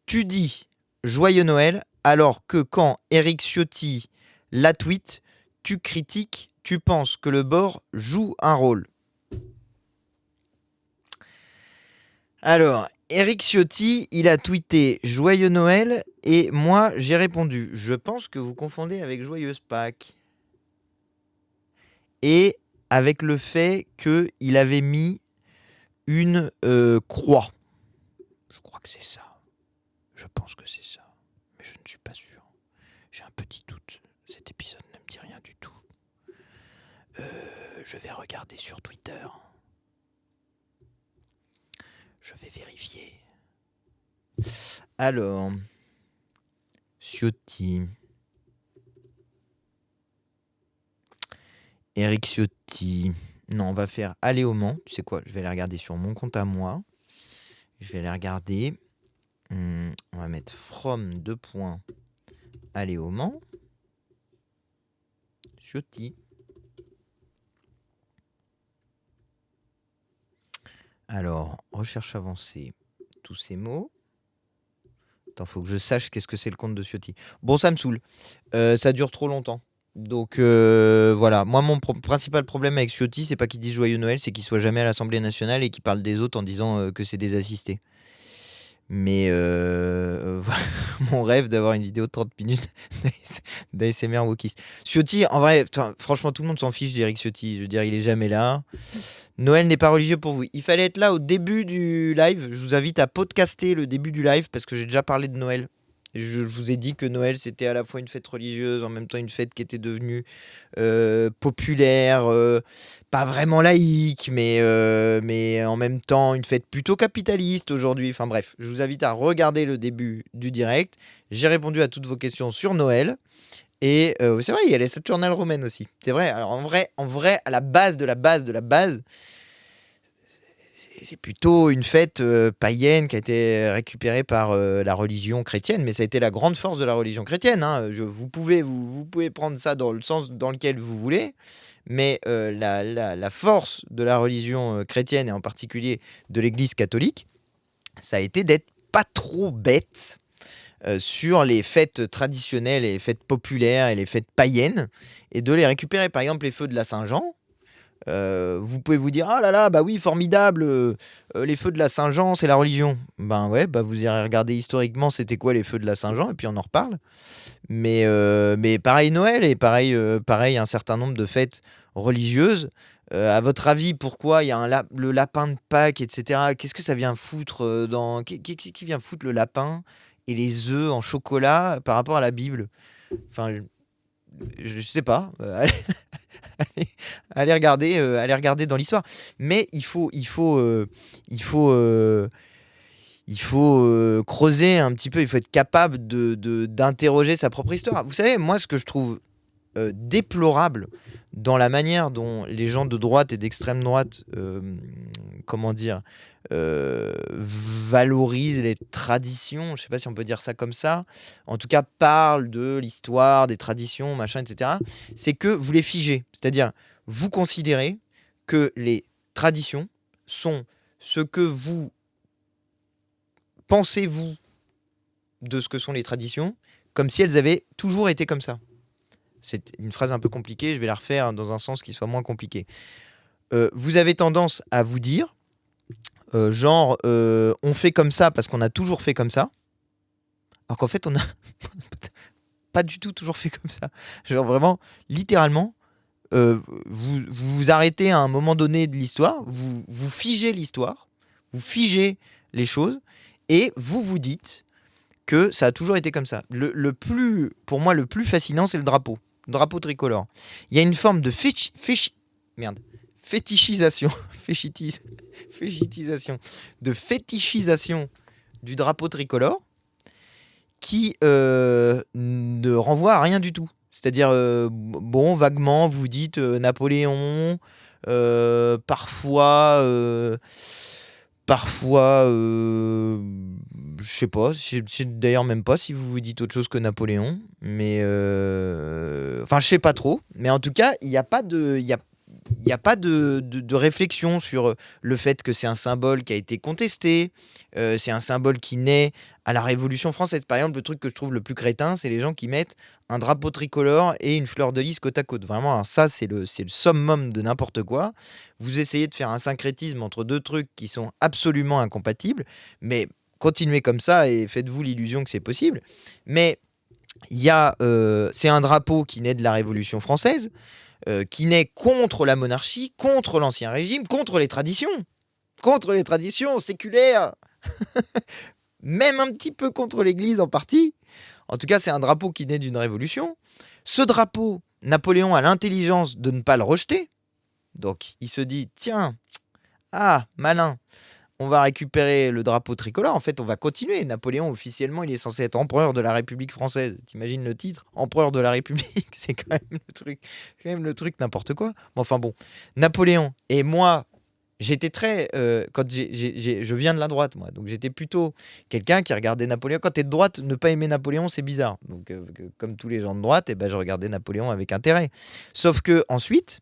tu dis Joyeux Noël alors que quand Eric Ciotti la tweet, tu critiques, tu penses que le bord joue un rôle? Alors, Eric Ciotti, il a tweeté Joyeux Noël et moi j'ai répondu. Je pense que vous confondez avec Joyeuse Pâques. Et avec le fait qu'il avait mis une croix. Je crois que c'est ça. Je pense que c'est ça. Mais je ne suis pas sûr. J'ai un petit doute. Cet épisode ne me dit rien du tout. Je vais regarder sur Twitter. Je vais vérifier. Alors, Ciotti. Eric Ciotti. Non, on va faire aller au Mans. Tu sais quoi? Je vais aller regarder sur mon compte à moi. Je vais aller regarder. On va mettre from 2 points aller au Mans. Ciotti. Alors, recherche avancée. Tous ces mots. Attends, faut que je sache qu'est-ce que c'est le compte de Ciotti. Bon, ça me saoule. Ça dure trop longtemps. Donc voilà, moi mon principal problème avec Ciotti, c'est pas qu'il dise Joyeux Noël, c'est qu'il soit jamais à l'Assemblée nationale et qu'il parle des autres en disant que c'est des assistés. Mais mon rêve d'avoir une vidéo de 30 minutes d'ASMR wokiste. Ciotti, en vrai, franchement, tout le monde s'en fiche d'Eric Ciotti. Je veux dire, il est jamais là. Noël n'est pas religieux pour vous. Il fallait être là au début du live. Je vous invite à podcaster le début du live parce que j'ai déjà parlé de Noël. Je vous ai dit que Noël, c'était à la fois une fête religieuse, en même temps une fête qui était devenue populaire, pas vraiment laïque, mais en même temps une fête plutôt capitaliste aujourd'hui. Enfin bref, je vous invite à regarder le début du direct. J'ai répondu à toutes vos questions sur Noël. Et c'est vrai, il y a les Saturnales romaines aussi. C'est vrai. Alors en vrai, à la base de la base, c'est plutôt une fête païenne qui a été récupérée par la religion chrétienne, mais ça a été la grande force de la religion chrétienne. Hein. Vous pouvez prendre ça dans le sens dans lequel vous voulez, mais la force de la religion chrétienne, et en particulier de l'Église catholique, ça a été d'être pas trop bête sur les fêtes traditionnelles et les fêtes populaires et les fêtes païennes, et de les récupérer. Par exemple, les feux de la Saint-Jean. Vous pouvez vous dire ah là là bah oui formidable les feux de la Saint-Jean c'est la religion. Ben ouais bah vous irez regarder historiquement c'était quoi les feux de la Saint-Jean et puis on en reparle. Mais pareil Noël et pareil un certain nombre de fêtes religieuses. À votre avis pourquoi il y a le lapin de Pâques etc. Qu'est-ce que ça vient foutre dans qui vient foutre le lapin et les œufs en chocolat par rapport à la Bible? Enfin je sais pas. Allez regarder dans l'histoire. Mais il faut creuser un petit peu. Il faut être capable d'interroger sa propre histoire. Vous savez, moi, ce que je trouve déplorable dans la manière dont les gens de droite et d'extrême droite, valorisent les traditions, je ne sais pas si on peut dire ça comme ça, en tout cas parlent de l'histoire, des traditions, machin, etc., c'est que vous les figez. C'est-à-dire, vous considérez que les traditions sont ce que vous pensez, vous, de ce que sont les traditions, comme si elles avaient toujours été comme ça. C'est une phrase un peu compliquée, je vais la refaire dans un sens qui soit moins compliqué. Vous avez tendance à vous dire, on fait comme ça parce qu'on a toujours fait comme ça, alors qu'en fait, on a pas du tout toujours fait comme ça. Genre vraiment, littéralement, vous arrêtez à un moment donné de l'histoire, vous figez l'histoire, vous figez les choses, et vous dites que ça a toujours été comme ça. Pour moi, le plus fascinant, c'est le drapeau tricolore. Il y a une forme de fétichisation, de fétichisation du drapeau tricolore qui ne renvoie à rien du tout. C'est-à-dire, bon, vaguement, vous dites Napoléon, parfois, je sais pas, je sais d'ailleurs même pas si vous vous dites autre chose que Napoléon, mais enfin, je sais pas trop, mais en tout cas, il y a pas de réflexion sur le fait que c'est un symbole qui a été contesté, c'est un symbole qui naît à la Révolution française. Par exemple, le truc que je trouve le plus crétin, c'est les gens qui mettent un drapeau tricolore et une fleur de lys côte à côte. Vraiment, alors ça, c'est le summum de n'importe quoi. Vous essayez de faire un syncrétisme entre deux trucs qui sont absolument incompatibles, mais continuez comme ça et faites-vous l'illusion que c'est possible. Mais c'est un drapeau qui naît de la Révolution française, qui naît contre la monarchie, contre l'ancien régime, contre les traditions séculaires, même un petit peu contre l'Église en partie. En tout cas, c'est un drapeau qui naît d'une révolution. Ce drapeau, Napoléon a l'intelligence de ne pas le rejeter. Donc, il se dit, tiens, malin, on va récupérer le drapeau tricolore. En fait, on va continuer. Napoléon, officiellement, il est censé être empereur de la République française. T'imagines le titre? Empereur de la République, c'est quand même le truc n'importe quoi. Mais enfin bon, Napoléon et moi, j'étais très... je viens de la droite, moi. Donc j'étais plutôt quelqu'un qui regardait Napoléon. Quand t'es de droite, ne pas aimer Napoléon, c'est bizarre. Donc comme tous les gens de droite, je regardais Napoléon avec intérêt. Sauf que ensuite...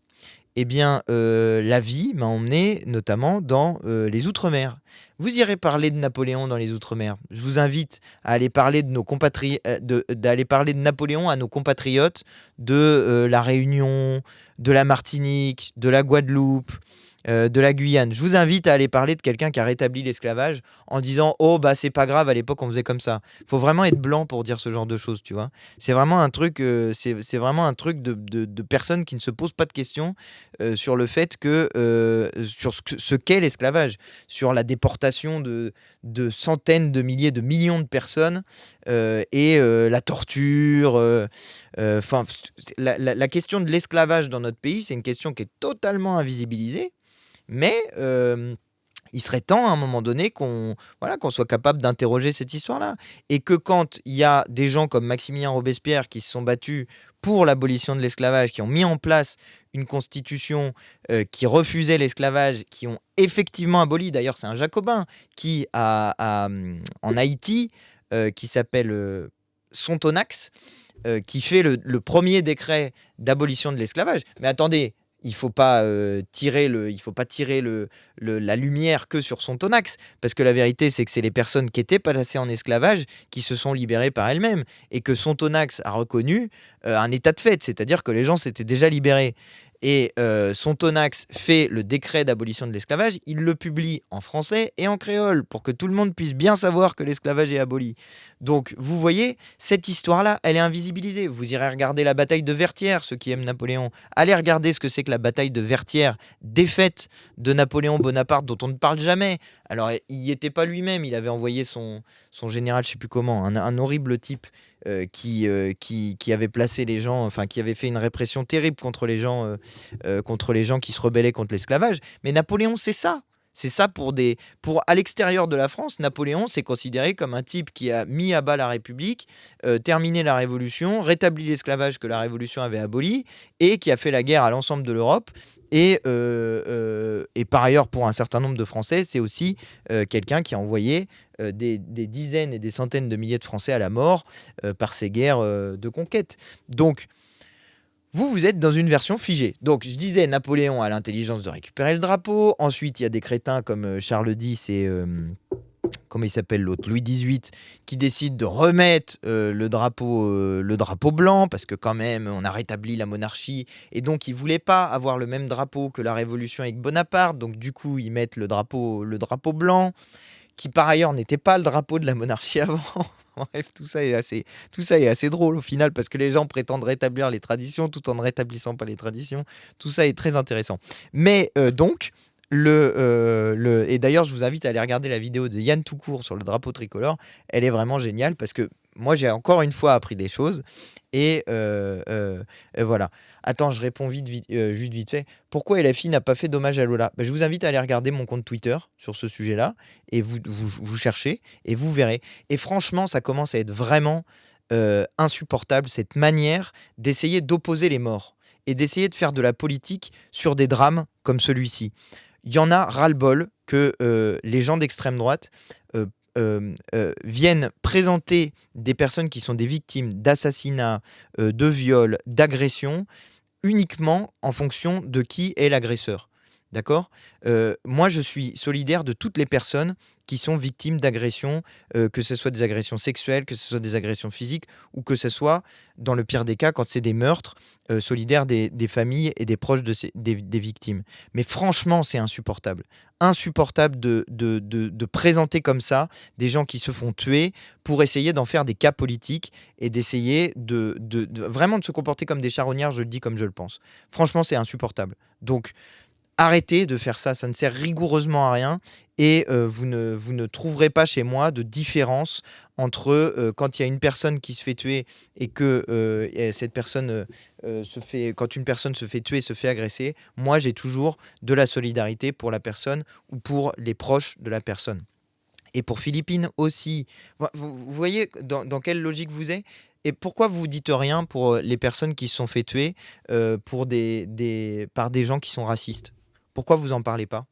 la vie m'a emmené notamment dans les Outre-mer. Vous irez parler de Napoléon dans les Outre-mer. Je vous invite à aller parler d'aller parler de Napoléon à nos compatriotes de la Réunion, de la Martinique, de la Guadeloupe, de la Guyane. Je vous invite à aller parler de quelqu'un qui a rétabli l'esclavage en disant « Oh, c'est pas grave, à l'époque, on faisait comme ça ». Il faut vraiment être blanc pour dire ce genre de choses, tu vois. C'est vraiment un truc, c'est vraiment un truc de personnes qui ne se posent pas de questions sur le fait que... sur ce qu'est l'esclavage, sur la déportation de centaines de milliers, de millions de personnes et la torture. Enfin, la question de l'esclavage dans notre pays, c'est une question qui est totalement invisibilisée. Mais il serait temps à un moment donné qu'on soit capable d'interroger cette histoire-là. Et que quand il y a des gens comme Maximilien Robespierre qui se sont battus pour l'abolition de l'esclavage, qui ont mis en place une constitution qui refusait l'esclavage, qui ont effectivement aboli, d'ailleurs c'est un jacobin qui en Haïti, qui s'appelle Sontonax, qui fait le premier décret d'abolition de l'esclavage. Mais attendez, il faut pas tirer la lumière que sur Sontonax, parce que la vérité c'est que c'est les personnes qui étaient placées en esclavage qui se sont libérées par elles-mêmes, et que Sontonax a reconnu un état de fait, c'est-à-dire que les gens s'étaient déjà libérés. Et Sontonax fait le décret d'abolition de l'esclavage, il le publie en français et en créole pour que tout le monde puisse bien savoir que l'esclavage est aboli. Donc vous voyez, cette histoire-là, elle est invisibilisée. Vous irez regarder la bataille de Vertières, ceux qui aiment Napoléon. Allez regarder ce que c'est que la bataille de Vertières, défaite de Napoléon Bonaparte dont on ne parle jamais. Alors il n'y était pas lui-même, il avait envoyé son général, je ne sais plus comment, un horrible type qui avait placé les gens, enfin qui avait fait une répression terrible contre les gens qui se rebellaient contre l'esclavage. Mais Napoléon, c'est ça. C'est ça pour à l'extérieur de la France, Napoléon c'est considéré comme un type qui a mis à bas la République, terminé la Révolution, rétabli l'esclavage que la Révolution avait aboli et qui a fait la guerre à l'ensemble de l'Europe. Et par ailleurs, pour un certain nombre de Français, c'est aussi quelqu'un qui a envoyé des dizaines et des centaines de milliers de Français à la mort par ces guerres de conquête. Donc, vous êtes dans une version figée. Donc, je disais, Napoléon a l'intelligence de récupérer le drapeau. Ensuite, il y a des crétins comme Charles X et... comment il s'appelle l'autre, Louis XVIII, qui décide de remettre le drapeau blanc, parce que quand même, on a rétabli la monarchie, et donc ils ne voulaient pas avoir le même drapeau que la Révolution avec Bonaparte, donc du coup, ils mettent le drapeau blanc, qui par ailleurs n'était pas le drapeau de la monarchie avant. Bref, tout ça est assez drôle au final, parce que les gens prétendent rétablir les traditions tout en ne rétablissant pas les traditions. Tout ça est très intéressant. Mais donc... et d'ailleurs, je vous invite à aller regarder la vidéo de Yann Toucourt sur le drapeau tricolore. Elle est vraiment géniale parce que moi, j'ai encore une fois appris des choses. Et voilà. Attends, je réponds juste vite fait. Pourquoi LFI n'a pas fait d'hommage à Lola? Je vous invite à aller regarder mon compte Twitter sur ce sujet-là. Et vous cherchez et vous verrez. Et franchement, ça commence à être vraiment insupportable, cette manière d'essayer d'opposer les morts et d'essayer de faire de la politique sur des drames comme celui-ci. Il y en a ras-le-bol que les gens d'extrême droite viennent présenter des personnes qui sont des victimes d'assassinats, de viols, d'agressions, uniquement en fonction de qui est l'agresseur. D'accord? Moi, je suis solidaire de toutes les personnes qui sont victimes d'agressions, que ce soit des agressions sexuelles, que ce soit des agressions physiques, ou que ce soit, dans le pire des cas, quand c'est des meurtres, solidaire des familles et des proches des victimes. Mais franchement, c'est insupportable. Insupportable de présenter comme ça des gens qui se font tuer pour essayer d'en faire des cas politiques et d'essayer vraiment de se comporter comme des charognards, je le dis comme je le pense. Franchement, c'est insupportable. Donc, arrêtez de faire ça, ça ne sert rigoureusement à rien et vous ne trouverez pas chez moi de différence entre quand il y a une personne qui se fait tuer et que et cette personne quand une personne se fait tuer, se fait agresser. Moi, j'ai toujours de la solidarité pour la personne ou pour les proches de la personne. Et pour Philippine aussi. Vous voyez dans quelle logique vous êtes? Et pourquoi vous dites rien pour les personnes qui se sont fait tuer pour par des gens qui sont racistes? Pourquoi vous en parlez pas?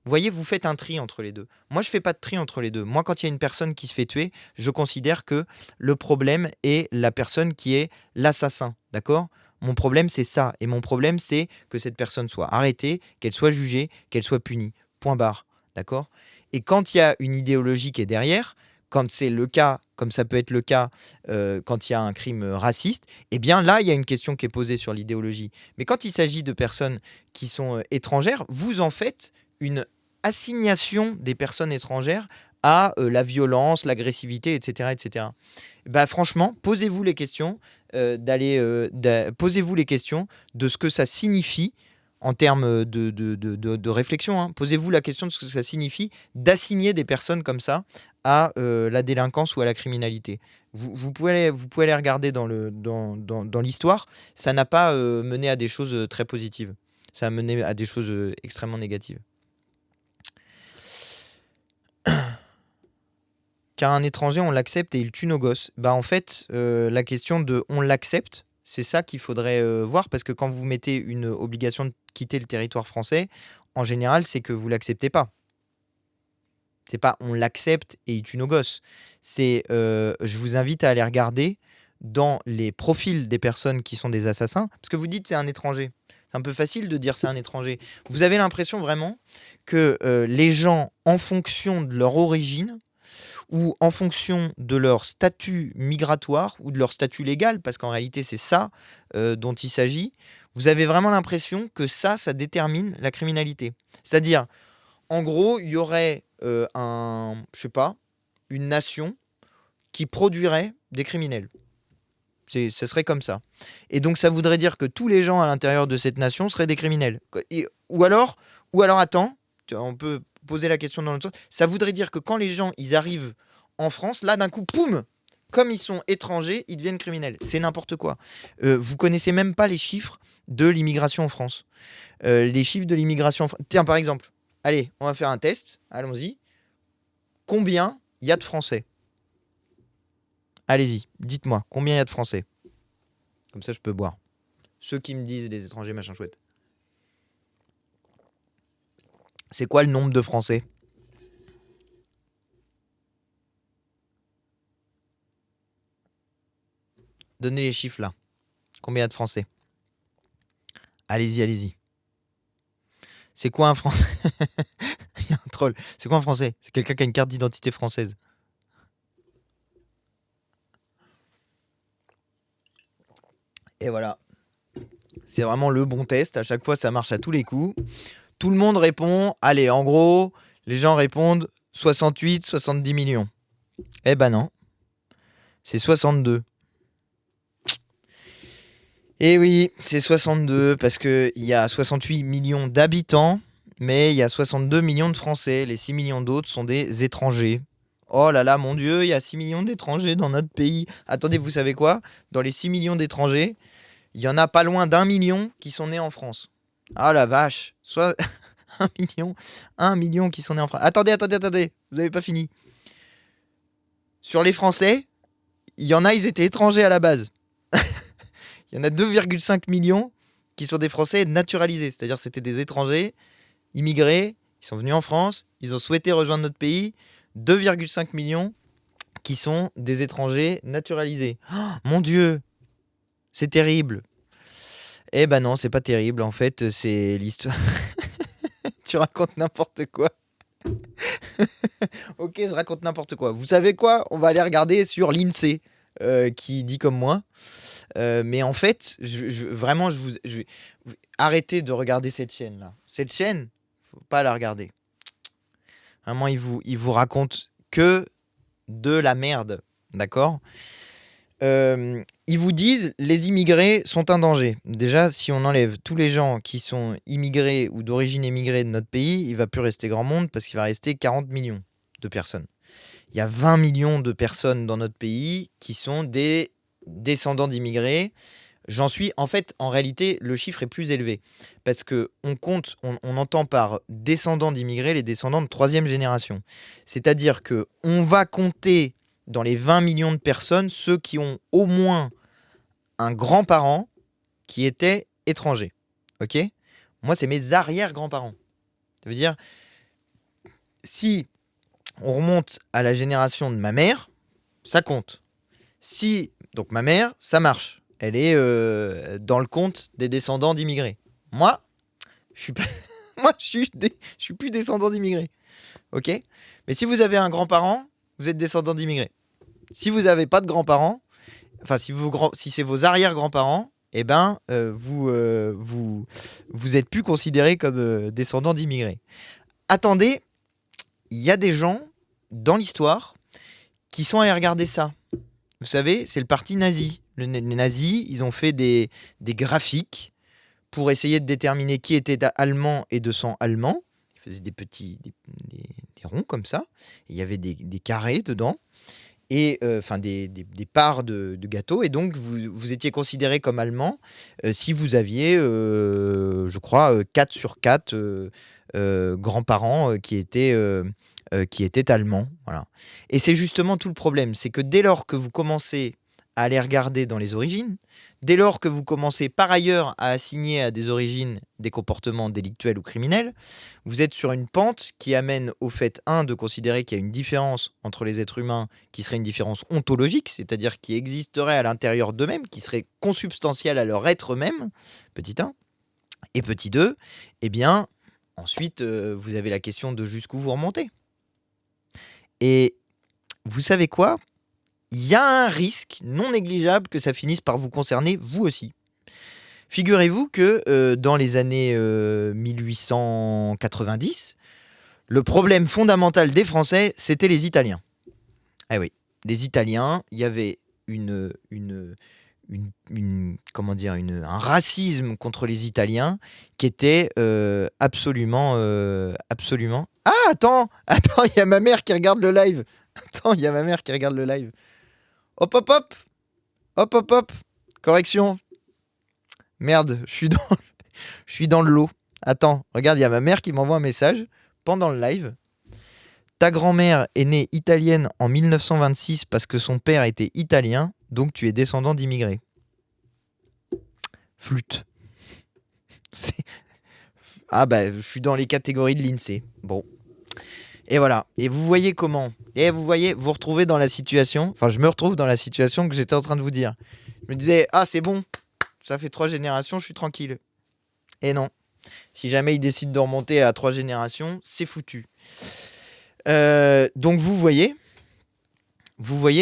Vous voyez, vous faites un tri entre les deux. Moi, je fais pas de tri entre les deux. Moi, quand il y a une personne qui se fait tuer, je considère que le problème est la personne qui est l'assassin. D'accord? Mon problème, c'est ça. Et mon problème, c'est que cette personne soit arrêtée, qu'elle soit jugée, qu'elle soit punie. Point barre. D'accord? Et quand il y a une idéologie qui est derrière, quand c'est le cas, comme ça peut être le cas quand il y a un crime raciste, eh bien là, il y a une question qui est posée sur l'idéologie. Mais quand il s'agit de personnes qui sont étrangères, vous en faites une assignation des personnes étrangères à la violence, l'agressivité, etc., etc. Bah, franchement, posez-vous les questions posez-vous les questions de ce que ça signifie en termes de réflexion. Hein. Posez-vous la question de ce que ça signifie d'assigner des personnes comme ça à la délinquance ou à la criminalité. Vous pouvez aller regarder dans l'histoire. Ça n'a pas mené à des choses très positives. Ça a mené à des choses extrêmement négatives. Car un étranger, on l'accepte et il tue nos gosses. Bah en fait, la question de on l'accepte, c'est ça qu'il faudrait voir, parce que quand vous mettez une obligation de quitter le territoire français, en général, c'est que vous l'acceptez pas. C'est pas on l'accepte et il tue nos gosses. C'est je vous invite à aller regarder dans les profils des personnes qui sont des assassins, parce que vous dites c'est un étranger. C'est un peu facile de dire c'est un étranger. Vous avez l'impression vraiment que les gens, en fonction de leur origine, ou en fonction de leur statut migratoire ou de leur statut légal, parce qu'en réalité c'est ça dont il s'agit, vous avez vraiment l'impression que ça détermine la criminalité. C'est-à-dire, en gros, il y aurait je sais pas, une nation qui produirait des criminels. Ce serait comme ça. Et donc ça voudrait dire que tous les gens à l'intérieur de cette nation seraient des criminels. Ou alors, attends, on peut poser la question dans l'autre sens. Ça voudrait dire que quand les gens ils arrivent en France, là d'un coup, poum, comme ils sont étrangers, ils deviennent criminels. C'est n'importe quoi. Vous connaissez même pas les chiffres de l'immigration en France. Les chiffres de l'immigration en France. Tiens, par exemple, allez, on va faire un test. Allons-y. Combien il y a de Français? Allez-y, dites-moi, combien il y a de Français? Comme ça, je peux boire. Ceux qui me disent les étrangers, machin chouette. C'est quoi le nombre de Français? Donnez les chiffres là. Combien il y a de Français? Allez-y, allez-y. C'est quoi un Français? Il y a un troll. C'est quoi un Français? C'est quelqu'un qui a une carte d'identité française. Et voilà. C'est vraiment le bon test. À chaque fois, ça marche à tous les coups. Tout le monde répond. Allez, en gros, les gens répondent 68, 70 millions. Eh ben non. C'est 62. Eh oui, c'est 62 parce qu'il y a 68 millions d'habitants, mais il y a 62 millions de Français. Les 6 millions d'autres sont des étrangers. Oh là là, mon Dieu, il y a 6 millions d'étrangers dans notre pays. Attendez, vous savez quoi? Dans les 6 millions d'étrangers, il y en a pas loin d'1 million qui sont nés en France. Ah la vache. Soit 1 million qui sont nés en France. Attendez, vous n'avez pas fini. Sur les Français, il y en a, ils étaient étrangers à la base. Il y en a 2,5 millions qui sont des Français naturalisés. C'est-à-dire que c'était des étrangers, immigrés, ils sont venus en France, ils ont souhaité rejoindre notre pays. 2,5 millions qui sont des étrangers naturalisés. Oh, mon Dieu, c'est terrible. Eh ben non, c'est pas terrible. En fait, c'est l'histoire. Tu racontes n'importe quoi. Ok, je raconte n'importe quoi. Vous savez quoi? On va aller regarder sur l'INSEE qui dit comme moi. Mais en fait, vraiment, arrêtez de regarder cette chaîne-là. Cette chaîne, faut pas la regarder. Vraiment, il vous raconte que de la merde, d'accord? Ils vous disent les immigrés sont un danger. Déjà, si on enlève tous les gens qui sont immigrés ou d'origine émigrée de notre pays, il va plus rester grand monde parce qu'il va rester 40 millions de personnes. Il y a 20 millions de personnes dans notre pays qui sont des descendants d'immigrés. En fait, en réalité, le chiffre est plus élevé parce que on entend par descendants d'immigrés les descendants de troisième génération. C'est-à-dire que on va compter dans les 20 millions de personnes ceux qui ont au moins un grand-parent qui était étranger. Ok? Moi, c'est mes arrière-grands-parents. Ça veut dire, si on remonte à la génération de ma mère, ça compte. Donc ma mère, ça marche. Elle est dans le compte des descendants d'immigrés. Moi, je suis pas... Moi, je suis plus descendant d'immigrés. Ok? Mais si vous avez un grand-parent, vous êtes descendant d'immigrés. Si vous n'avez pas de grands-parents, enfin si c'est vos arrière-grands-parents, eh ben vous êtes plus considéré comme descendant d'immigrés. Attendez, il y a des gens dans l'histoire qui sont allés regarder ça. Vous savez, c'est le parti nazi. Les nazis, ils ont fait des graphiques pour essayer de déterminer qui était allemand et de sang allemand. Ils faisaient des ronds comme ça. Et il y avait des carrés dedans. Et enfin des parts de gâteau. Et donc, vous étiez considéré comme allemand si vous aviez, je crois, 4 sur 4 grands-parents qui étaient allemands. Voilà. Et c'est justement tout le problème. C'est que dès lors que vous commencez à aller regarder dans les origines, dès lors que vous commencez par ailleurs à assigner à des origines des comportements délictuels ou criminels, vous êtes sur une pente qui amène au fait, de considérer qu'il y a une différence entre les êtres humains qui serait une différence ontologique, c'est-à-dire qui existerait à l'intérieur d'eux-mêmes, qui serait consubstantielle à leur être même, petit 1, et petit 2, eh bien, ensuite, vous avez la question de jusqu'où vous remontez. Et vous savez quoi? Il y a un risque non négligeable que ça finisse par vous concerner, vous aussi. Figurez-vous que dans les années 1890, le problème fondamental des Français, c'était les Italiens. Ah oui, les Italiens, il y avait un racisme contre les Italiens qui était absolument... Ah, attends, il y a ma mère qui regarde le live. Hop, hop, hop. Hop, hop, hop. Correction. Merde, je suis dans le lot. Attends, regarde, il y a ma mère qui m'envoie un message pendant le live. Ta grand-mère est née italienne en 1926 parce que son père était italien, donc tu es descendant d'immigrés. Flûte. Ah bah, je suis dans les catégories de l'INSEE. Bon. Et voilà. Et vous voyez comment. Et vous retrouvez dans la situation. Enfin, je me retrouve dans la situation que j'étais en train de vous dire. Je me disais, c'est bon. Ça fait 3 générations, je suis tranquille. Et non. Si jamais ils décident de remonter à 3 générations, c'est foutu. Donc vous voyez,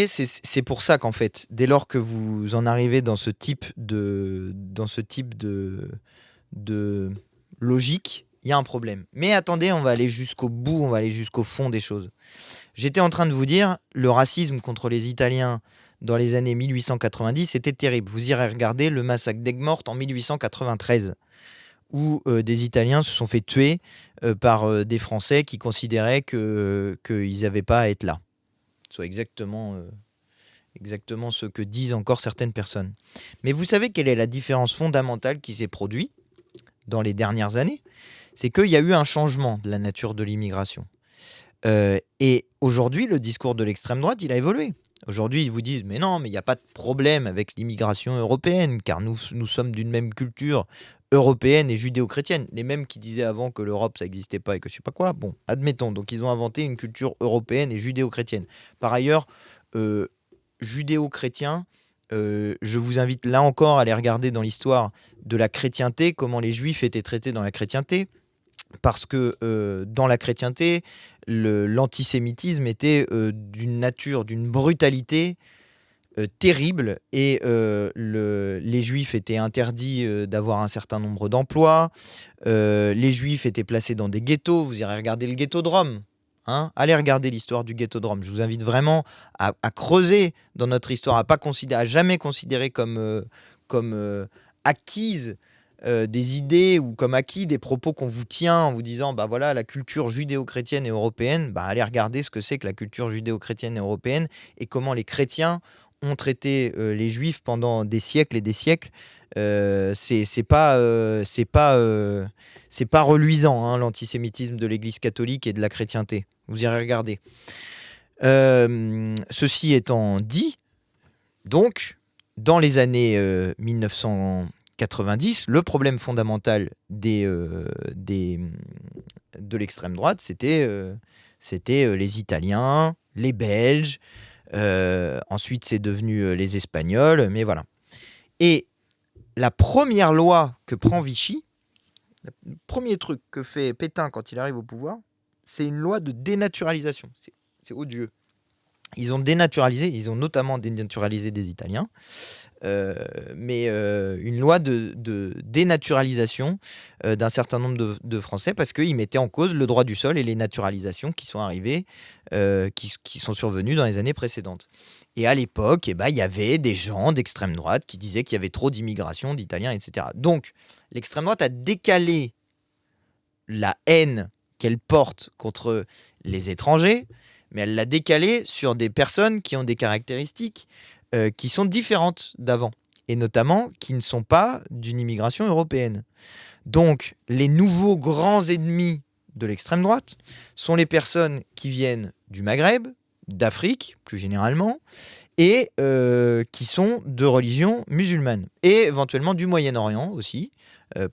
c'est pour ça qu'en fait, dès lors que vous en arrivez dans ce type de logique, il y a un problème. Mais attendez, on va aller jusqu'au bout, on va aller jusqu'au fond des choses. J'étais en train de vous dire, le racisme contre les Italiens dans les années 1890, c'était terrible. Vous irez regarder le massacre d'Aigues-Mortes en 1893, où des Italiens se sont fait tuer par des Français qui considéraient qu'ils n'avaient pas à être là. Soit exactement ce que disent encore certaines personnes. Mais vous savez quelle est la différence fondamentale qui s'est produite dans les dernières années? C'est qu'il y a eu un changement de la nature de l'immigration. Et aujourd'hui, le discours de l'extrême droite, il a évolué. Aujourd'hui, ils vous disent « Mais non, mais il n'y a pas de problème avec l'immigration européenne, car nous sommes d'une même culture européenne et judéo-chrétienne. Les mêmes qui disaient avant que l'Europe, ça n'existait pas et que je sais pas quoi. Bon, admettons. Donc, ils ont inventé une culture européenne et judéo-chrétienne. Par ailleurs, euh, judéo-chrétien, je vous invite là encore à aller regarder dans l'histoire de la chrétienté, comment les juifs étaient traités dans la chrétienté. Parce que dans la chrétienté, l'antisémitisme était d'une nature, d'une brutalité terrible et les juifs étaient interdits d'avoir un certain nombre d'emplois. Les juifs étaient placés dans des ghettos. Vous irez regarder le ghetto de Rome. Hein, allez regarder l'histoire du ghetto de Rome. Je vous invite vraiment à creuser dans notre histoire, à jamais considérer comme acquise des idées ou comme acquis des propos qu'on vous tient en vous disant bah voilà la culture judéo-chrétienne et européenne. Bah, allez regarder ce que c'est que la culture judéo-chrétienne et européenne et comment les chrétiens ont traité les juifs pendant des siècles et des siècles. C'est pas reluisant, hein, l'antisémitisme de l'Église catholique et de la chrétienté. Vous irez regarder. Ceci étant dit, donc, dans les années 1990, le problème fondamental de l'extrême droite, c'était les Italiens, les Belges, ensuite c'est devenu les Espagnols, mais voilà. Et la première loi que prend Vichy, le premier truc que fait Pétain quand il arrive au pouvoir, c'est une loi de dénaturalisation. C'est odieux. Ils ont notamment dénaturalisé des Italiens, mais une loi de dénaturalisation d'un certain nombre de Français parce qu'ils mettaient en cause le droit du sol et les naturalisations qui sont arrivées, qui sont survenues dans les années précédentes. Et à l'époque, il y avait des gens d'extrême droite qui disaient qu'il y avait trop d'immigration, d'Italiens, etc. Donc, l'extrême droite a décalé la haine qu'elle porte contre les étrangers, mais elle l'a décalée sur des personnes qui ont des caractéristiques qui sont différentes d'avant, et notamment qui ne sont pas d'une immigration européenne. Donc, les nouveaux grands ennemis de l'extrême droite sont les personnes qui viennent du Maghreb, d'Afrique plus généralement, et qui sont de religion musulmane, et éventuellement du Moyen-Orient aussi,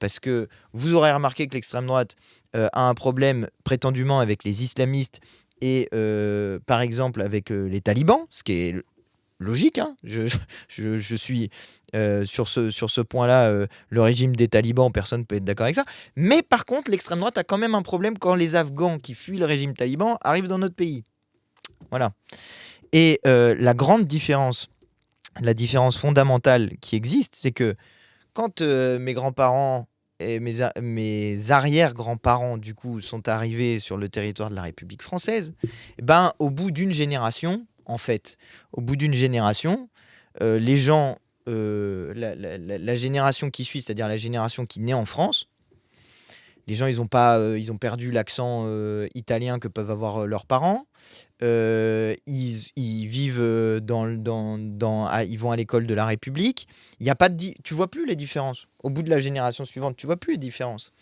parce que vous aurez remarqué que l'extrême droite a un problème prétendument avec les islamistes et par exemple avec les talibans, ce qui est logique. Hein. Je suis sur ce point-là, le régime des talibans, personne ne peut être d'accord avec ça. Mais par contre, l'extrême droite a quand même un problème quand les Afghans qui fuient le régime taliban arrivent dans notre pays. Voilà. Et la différence fondamentale qui existe, c'est que quand mes grands-parents et mes arrière-grands-parents, du coup, sont arrivés sur le territoire de la République française, au bout d'une génération, les gens, la génération qui suit, c'est-à-dire la génération qui naît en France, les gens, ils ont perdu l'accent italien que peuvent avoir leurs parents. Ils vivent ils vont à l'école de la République. Il y a pas tu vois plus les différences. Au bout de la génération suivante, tu vois plus les différences.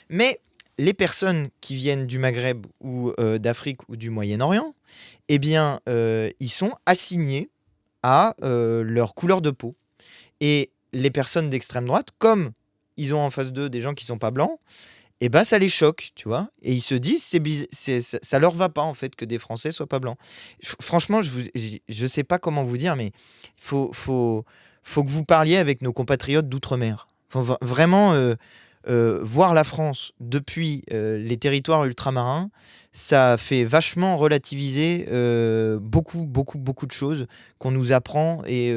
Mais les personnes qui viennent du Maghreb ou d'Afrique ou du Moyen-Orient, ils sont assignés à leur couleur de peau. Et les personnes d'extrême droite, comme ils ont en face d'eux des gens qui sont pas blancs, ça les choque, tu vois. Et ils se disent, ça leur va pas, en fait, que des Français soient pas blancs. Franchement, je sais pas comment vous dire, mais faut que vous parliez avec nos compatriotes d'outre-mer. Faut vraiment voir la France depuis les territoires ultramarins, ça fait vachement relativiser beaucoup de choses qu'on nous apprend et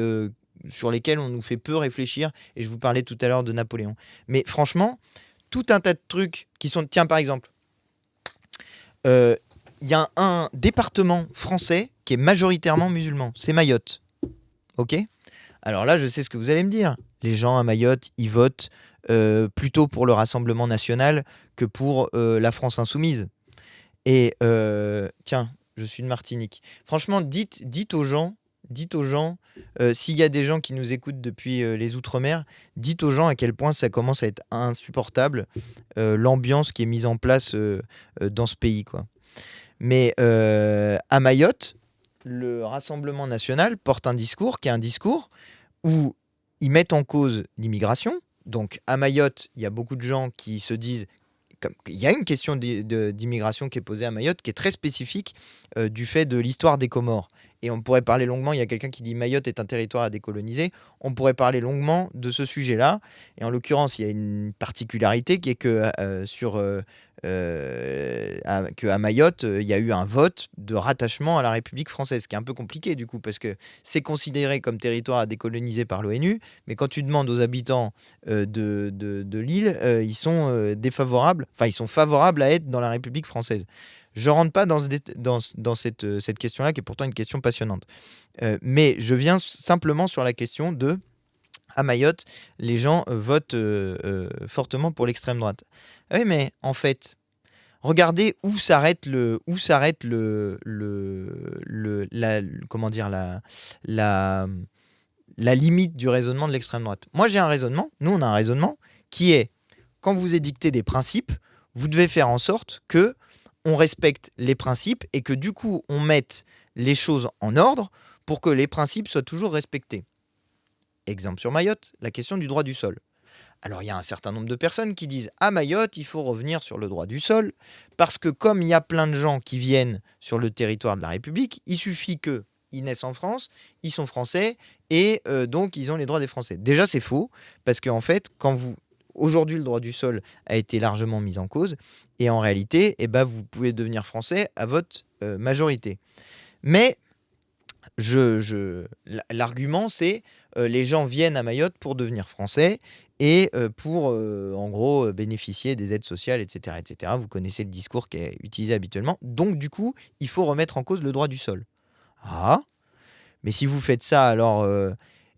sur lesquelles on nous fait peu réfléchir. Et je vous parlais tout à l'heure de Napoléon. Mais franchement, tout un tas de trucs qui sont... Tiens, par exemple, il y a un département français qui est majoritairement musulman. C'est Mayotte. Ok ? Alors là, je sais ce que vous allez me dire. Les gens à Mayotte, ils votent plutôt pour le Rassemblement national que pour la France insoumise. Et tiens, je suis de Martinique. Franchement, dites aux gens, s'il y a des gens qui nous écoutent depuis les Outre-mer, dites aux gens à quel point ça commence à être insupportable, l'ambiance qui est mise en place dans ce pays, quoi. Mais à Mayotte, le Rassemblement national porte un discours qui est un discours où ils mettent en cause l'immigration, Donc à Mayotte, il y a beaucoup de gens qui se disent... Il y a une question d'immigration qui est posée à Mayotte qui est très spécifique du fait de l'histoire des Comores. Et on pourrait parler longuement, il y a quelqu'un qui dit Mayotte est un territoire à décoloniser. On pourrait parler longuement de ce sujet-là. Et en l'occurrence, il y a une particularité qui est que qu'à Mayotte, il y a eu un vote de rattachement à la République française, ce qui est un peu compliqué du coup, parce que c'est considéré comme territoire à décoloniser par l'ONU, mais quand tu demandes aux habitants de l'île, ils sont défavorables, enfin ils sont favorables à être dans la République française. Je rentre pas dans cette question-là, qui est pourtant une question passionnante. Mais je viens simplement sur la question de, à Mayotte, les gens votent fortement pour l'extrême droite. Ah oui, mais en fait, regardez où s'arrête comment dire, la limite du raisonnement de l'extrême droite. Moi, j'ai un raisonnement, nous, on a un raisonnement qui est, quand vous édictez des principes, vous devez faire en sorte que on respecte les principes et que du coup, on mette les choses en ordre pour que les principes soient toujours respectés. Exemple sur Mayotte, la question du droit du sol. Alors, il y a un certain nombre de personnes qui disent à Mayotte, il faut revenir sur le droit du sol, parce que comme il y a plein de gens qui viennent sur le territoire de la République, il suffit qu'ils naissent en France, ils sont français, et donc ils ont les droits des Français. Déjà, c'est faux, parce qu'en fait, aujourd'hui, le droit du sol a été largement mis en cause, et en réalité, vous pouvez devenir français à votre majorité. Mais l'argument, c'est les gens viennent à Mayotte pour devenir français et pour, en gros, bénéficier des aides sociales, etc., etc. Vous connaissez le discours qui est utilisé habituellement. Donc, du coup, il faut remettre en cause le droit du sol. Ah, mais si vous faites ça, alors,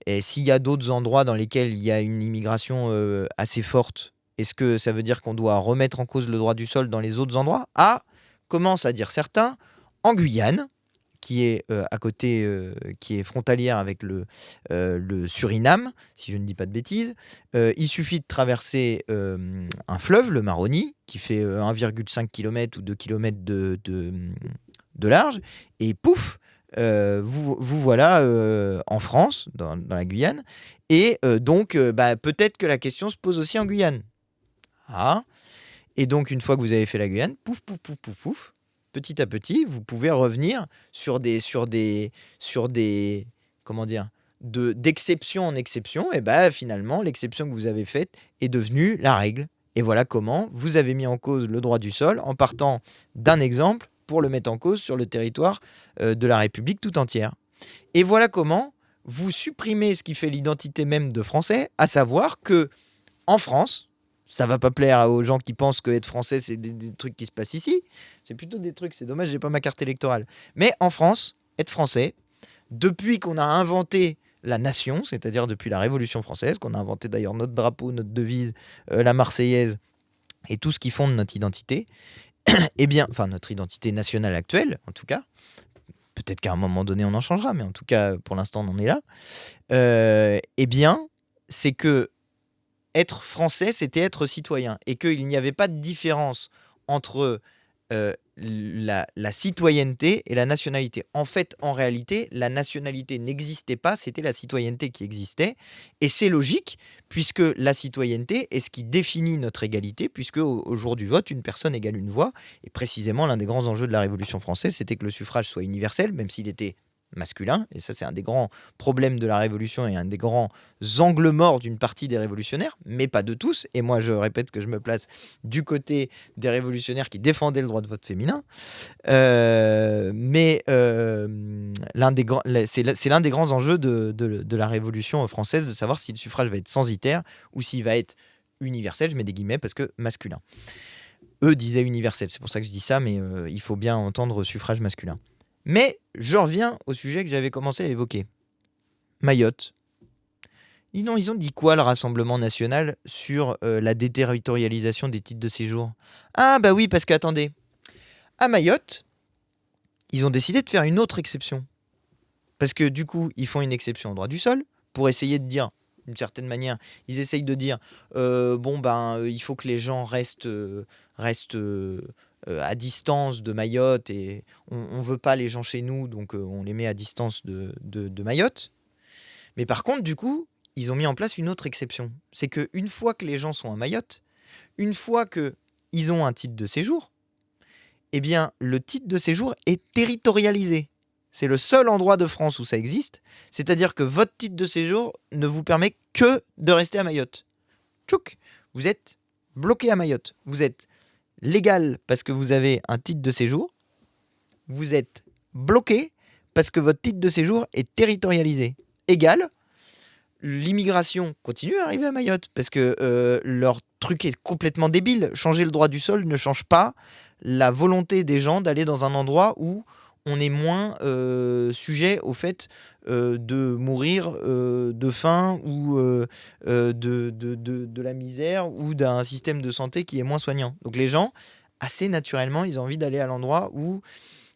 et s'il y a d'autres endroits dans lesquels il y a une immigration assez forte, est-ce que ça veut dire qu'on doit remettre en cause le droit du sol dans les autres endroits? Ah, commence à dire certains, en Guyane, qui est à côté, qui est frontalière avec le Suriname, si je ne dis pas de bêtises. Il suffit de traverser un fleuve, le Maroni, qui fait 1,5 km ou 2 km de large, et pouf, vous voilà en France, dans la Guyane, et donc peut-être que la question se pose aussi en Guyane. Ah, et donc une fois que vous avez fait la Guyane, pouf, pouf, pouf, pouf, pouf, petit à petit, vous pouvez revenir sur des comment dire, d'exception en exception, et finalement, l'exception que vous avez faite est devenue la règle. Et voilà comment vous avez mis en cause le droit du sol en partant d'un exemple pour le mettre en cause sur le territoire de la République tout entière. Et voilà comment vous supprimez ce qui fait l'identité même de Français, à savoir que en France, ça va pas plaire aux gens qui pensent que être français, c'est des trucs qui se passent ici. C'est plutôt des trucs, c'est dommage, j'ai pas ma carte électorale. Mais en France, être français, depuis qu'on a inventé la nation, c'est-à-dire depuis la Révolution française, qu'on a inventé d'ailleurs notre drapeau, notre devise, la Marseillaise et tout ce qui fonde notre identité, enfin notre identité nationale actuelle, en tout cas. Peut-être qu'à un moment donné, on en changera, mais en tout cas, pour l'instant, on en est là. C'est que être français, c'était être citoyen, et qu'il n'y avait pas de différence entre la citoyenneté et la nationalité. En fait, en réalité, la nationalité n'existait pas, c'était la citoyenneté qui existait, et c'est logique, puisque la citoyenneté est ce qui définit notre égalité, puisque au jour du vote, une personne égale une voix, et précisément, l'un des grands enjeux de la Révolution française, c'était que le suffrage soit universel, même s'il était masculin, et ça c'est un des grands problèmes de la Révolution et un des grands angles morts d'une partie des révolutionnaires, mais pas de tous, et moi je répète que je me place du côté des révolutionnaires qui défendaient le droit de vote féminin, c'est l'un des grands enjeux de la Révolution française, de savoir si le suffrage va être censitaire ou s'il va être universel, je mets des guillemets parce que masculin. Eux disaient universel, c'est pour ça que je dis ça, mais il faut bien entendre suffrage masculin. Mais je reviens au sujet que j'avais commencé à évoquer. Mayotte. Ils ont dit quoi, le Rassemblement national, sur la déterritorialisation des titres de séjour? Ah bah oui, parce qu'attendez. À Mayotte, ils ont décidé de faire une autre exception. Parce que du coup, ils font une exception au droit du sol, pour essayer de dire, d'une certaine manière, ils essayent de dire, il faut que les gens restent à distance de Mayotte, et on ne veut pas les gens chez nous, donc on les met à distance de Mayotte. Mais par contre, du coup, ils ont mis en place une autre exception. C'est qu'une fois que les gens sont à Mayotte, une fois qu'ils ont un titre de séjour, eh bien, le titre de séjour est territorialisé. C'est le seul endroit de France où ça existe. C'est-à-dire que votre titre de séjour ne vous permet que de rester à Mayotte. Tchouk, vous êtes bloqué à Mayotte. Vous êtes légal parce que vous avez un titre de séjour. Vous êtes bloqué parce que votre titre de séjour est territorialisé. Égal, l'immigration continue à arriver à Mayotte parce que leur truc est complètement débile. Changer le droit du sol ne change pas la volonté des gens d'aller dans un endroit où on est moins sujet au fait de mourir de faim ou de la misère ou d'un système de santé qui est moins soignant. Donc les gens, assez naturellement, ils ont envie d'aller à l'endroit où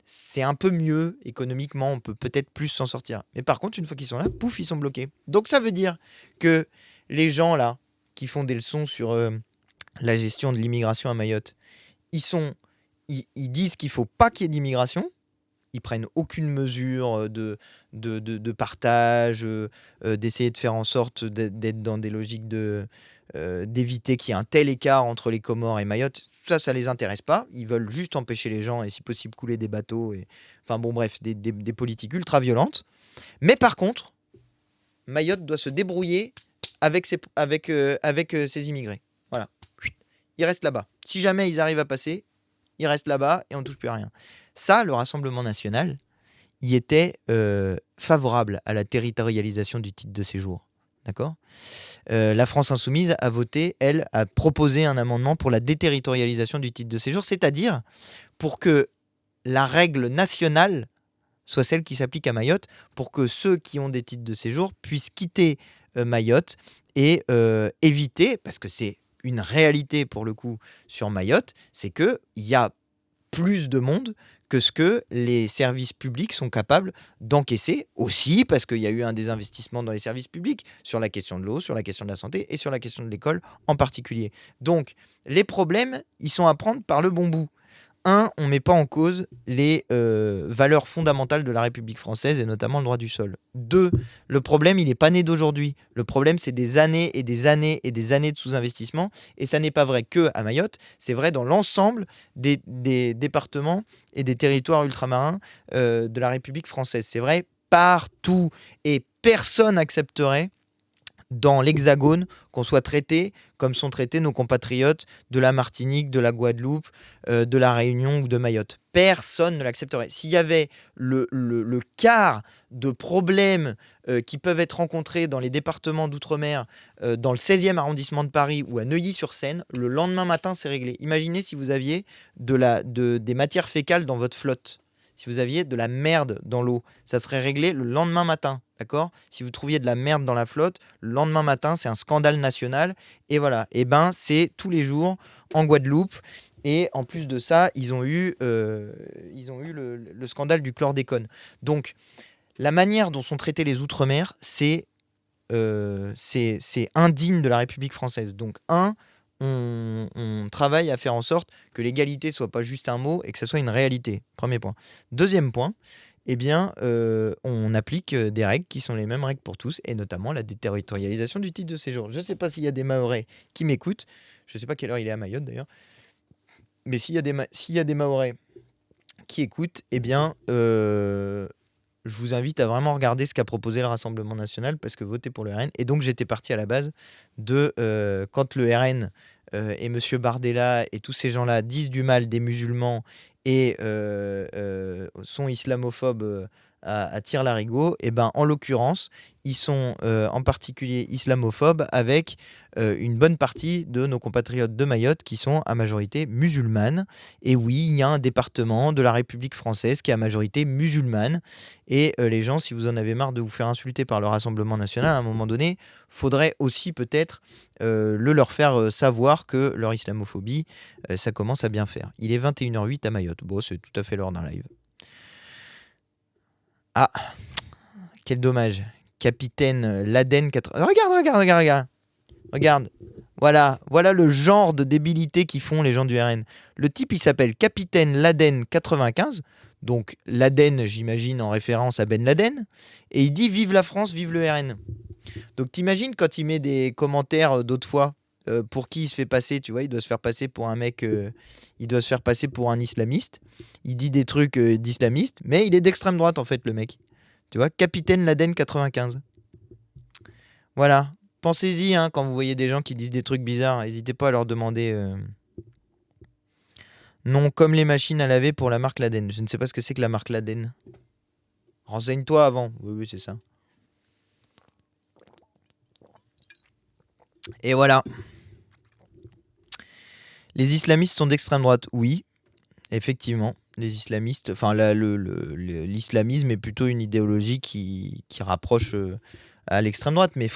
c'est un peu mieux économiquement, on peut peut-être plus s'en sortir. Mais par contre, une fois qu'ils sont là, pouf, ils sont bloqués. Donc ça veut dire que les gens là, qui font des leçons sur la gestion de l'immigration à Mayotte, ils disent qu'il ne faut pas qu'il y ait d'immigration. Ils prennent aucune mesure de partage, d'essayer de faire en sorte d'être dans des logiques d'éviter qu'il y ait un tel écart entre les Comores et Mayotte. Ça les intéresse pas. Ils veulent juste empêcher les gens et si possible couler des bateaux. Enfin bon bref, des politiques ultra violentes. Mais par contre, Mayotte doit se débrouiller avec ses immigrés. Voilà. Ils restent là-bas. Si jamais ils arrivent à passer, ils restent là-bas et on ne touche plus à rien. Ça, le Rassemblement national y était favorable à la territorialisation du titre de séjour. D'accord ? La France insoumise a voté, elle, a proposé un amendement pour la déterritorialisation du titre de séjour, c'est-à-dire pour que la règle nationale soit celle qui s'applique à Mayotte, pour que ceux qui ont des titres de séjour puissent quitter Mayotte et éviter, parce que c'est une réalité pour le coup sur Mayotte, c'est qu'il y a plus de monde que ce que les services publics sont capables d'encaisser, aussi parce qu'il y a eu un désinvestissement dans les services publics sur la question de l'eau, sur la question de la santé et sur la question de l'école en particulier. Donc, les problèmes, ils sont à prendre par le bon bout. On ne met pas en cause les valeurs fondamentales de la République française et notamment le droit du sol. 2, le problème, il n'est pas né d'aujourd'hui. Le problème, c'est des années et des années et des années de sous-investissement. Et ça n'est pas vrai que à Mayotte, c'est vrai dans l'ensemble des départements et des territoires ultramarins de la République française. C'est vrai partout. Et personne n'accepterait dans l'Hexagone qu'on soit traité comme sont traités nos compatriotes de la Martinique, de la Guadeloupe, de la Réunion ou de Mayotte. Personne ne l'accepterait. S'il y avait le quart de problèmes qui peuvent être rencontrés dans les départements d'outre-mer, dans le 16e arrondissement de Paris ou à Neuilly-sur-Seine, le lendemain matin, c'est réglé. Imaginez si vous aviez des matières fécales dans votre flotte. Si vous aviez de la merde dans l'eau, ça serait réglé le lendemain matin, d'accord ? Si vous trouviez de la merde dans la flotte, le lendemain matin, c'est un scandale national. Et voilà, et ben c'est tous les jours en Guadeloupe. Et en plus de ça, ils ont eu le scandale du chlordécone. Donc, la manière dont sont traités les Outre-mer, c'est indigne de la République française. Donc, on travaille à faire en sorte que l'égalité soit pas juste un mot et que ça soit une réalité. Premier point. Deuxième point, eh bien, on applique des règles qui sont les mêmes règles pour tous, et notamment la déterritorialisation du titre de séjour. Je ne sais pas s'il y a des Mahorais qui m'écoutent. Je ne sais pas quelle heure il est à Mayotte d'ailleurs. Mais s'il y a des Mahorais qui écoutent, eh bien, je vous invite à vraiment regarder ce qu'a proposé le Rassemblement national, parce que voter pour le RN. Et donc, j'étais parti à la base de quand le RN et M. Bardella et tous ces gens-là disent du mal des musulmans et sont islamophobes à tire-larigot, et ben, en l'occurrence, ils sont en particulier islamophobes avec une bonne partie de nos compatriotes de Mayotte qui sont à majorité musulmane. Et oui, il y a un département de la République française qui est à majorité musulmane. Et les gens, si vous en avez marre de vous faire insulter par le Rassemblement national, à un moment donné, faudrait aussi peut-être leur faire savoir que leur islamophobie, ça commence à bien faire. Il est 21h08 à Mayotte. Bon, c'est tout à fait l'heure d'un live. Ah, quel dommage. Capitaine Laden 80... Regarde. Voilà le genre de débilité qu'ils font les gens du RN. Le type, il s'appelle Capitaine Laden 95. Donc Laden, j'imagine, en référence à Ben Laden. Et il dit « Vive la France, vive le RN ». Donc t'imagines quand il met des commentaires d'autres fois, pour qui il se fait passer, tu vois, il doit se faire passer pour un mec, il doit se faire passer pour un islamiste. Il dit des trucs d'islamistes, mais il est d'extrême droite en fait, le mec. Tu vois, Capitaine Laden 95. Voilà. Pensez-y hein, quand vous voyez des gens qui disent des trucs bizarres, n'hésitez pas à leur demander. Non, comme les machines à laver pour la marque Laden. Je ne sais pas ce que c'est que la marque Laden. Renseigne-toi avant. Oui, oui, c'est ça. Et voilà. Les islamistes sont d'extrême droite. Oui, effectivement. Les islamistes, enfin l'islamisme est plutôt une idéologie qui rapproche à l'extrême droite, mais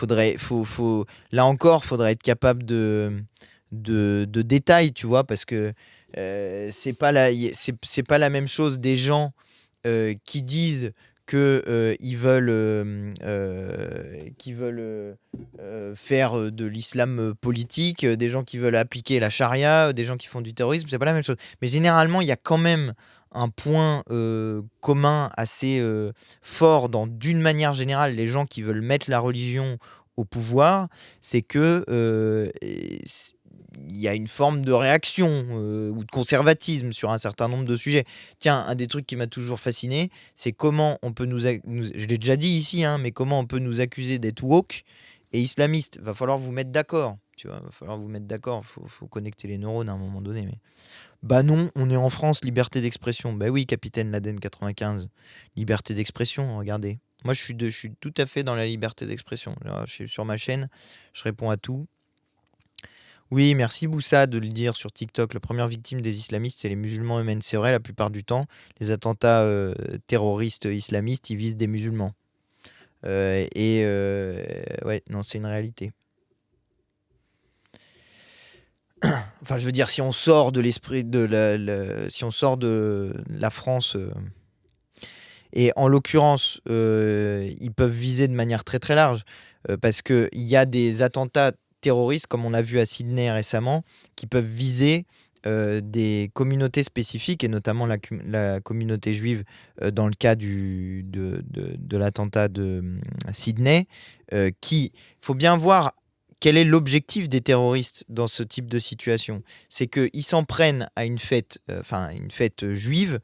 là encore, faudrait être capable de détails, tu vois, parce que c'est pas la même chose des gens qui disent que qu'ils veulent faire de l'islam politique, des gens qui veulent appliquer la charia, des gens qui font du terrorisme, c'est pas la même chose. Mais généralement, il y a quand même un point commun assez fort d'une manière générale, les gens qui veulent mettre la religion au pouvoir, c'est que il y a une forme de réaction ou de conservatisme sur un certain nombre de sujets. Tiens, un des trucs qui m'a toujours fasciné, c'est comment on peut je l'ai déjà dit ici, hein, mais comment on peut nous accuser d'être woke et islamiste. Va falloir vous mettre d'accord, tu vois, va falloir vous mettre d'accord, faut connecter les neurones à un moment donné. Mais... Bah non, on est en France, liberté d'expression. Bah oui, Capitaine Laden 95, liberté d'expression, regardez. Moi, je suis tout à fait dans la liberté d'expression. Je suis sur ma chaîne, je réponds à tout. Oui, merci Boussa de le dire sur TikTok. La première victime des islamistes, c'est les musulmans eux-mêmes. C'est vrai, la plupart du temps, les attentats terroristes islamistes, ils visent des musulmans. Ouais, non, c'est une réalité. Enfin, je veux dire, si on sort de l'esprit de si on sort de la France, et en l'occurrence, ils peuvent viser de manière très très large, parce qu'il y a des attentats terroristes, comme on a vu à Sydney récemment, qui peuvent viser des communautés spécifiques, et notamment la communauté juive, dans le cas de l'attentat de Sydney. Il faut bien voir quel est l'objectif des terroristes dans ce type de situation. C'est qu'ils s'en prennent à une fête, une fête juive,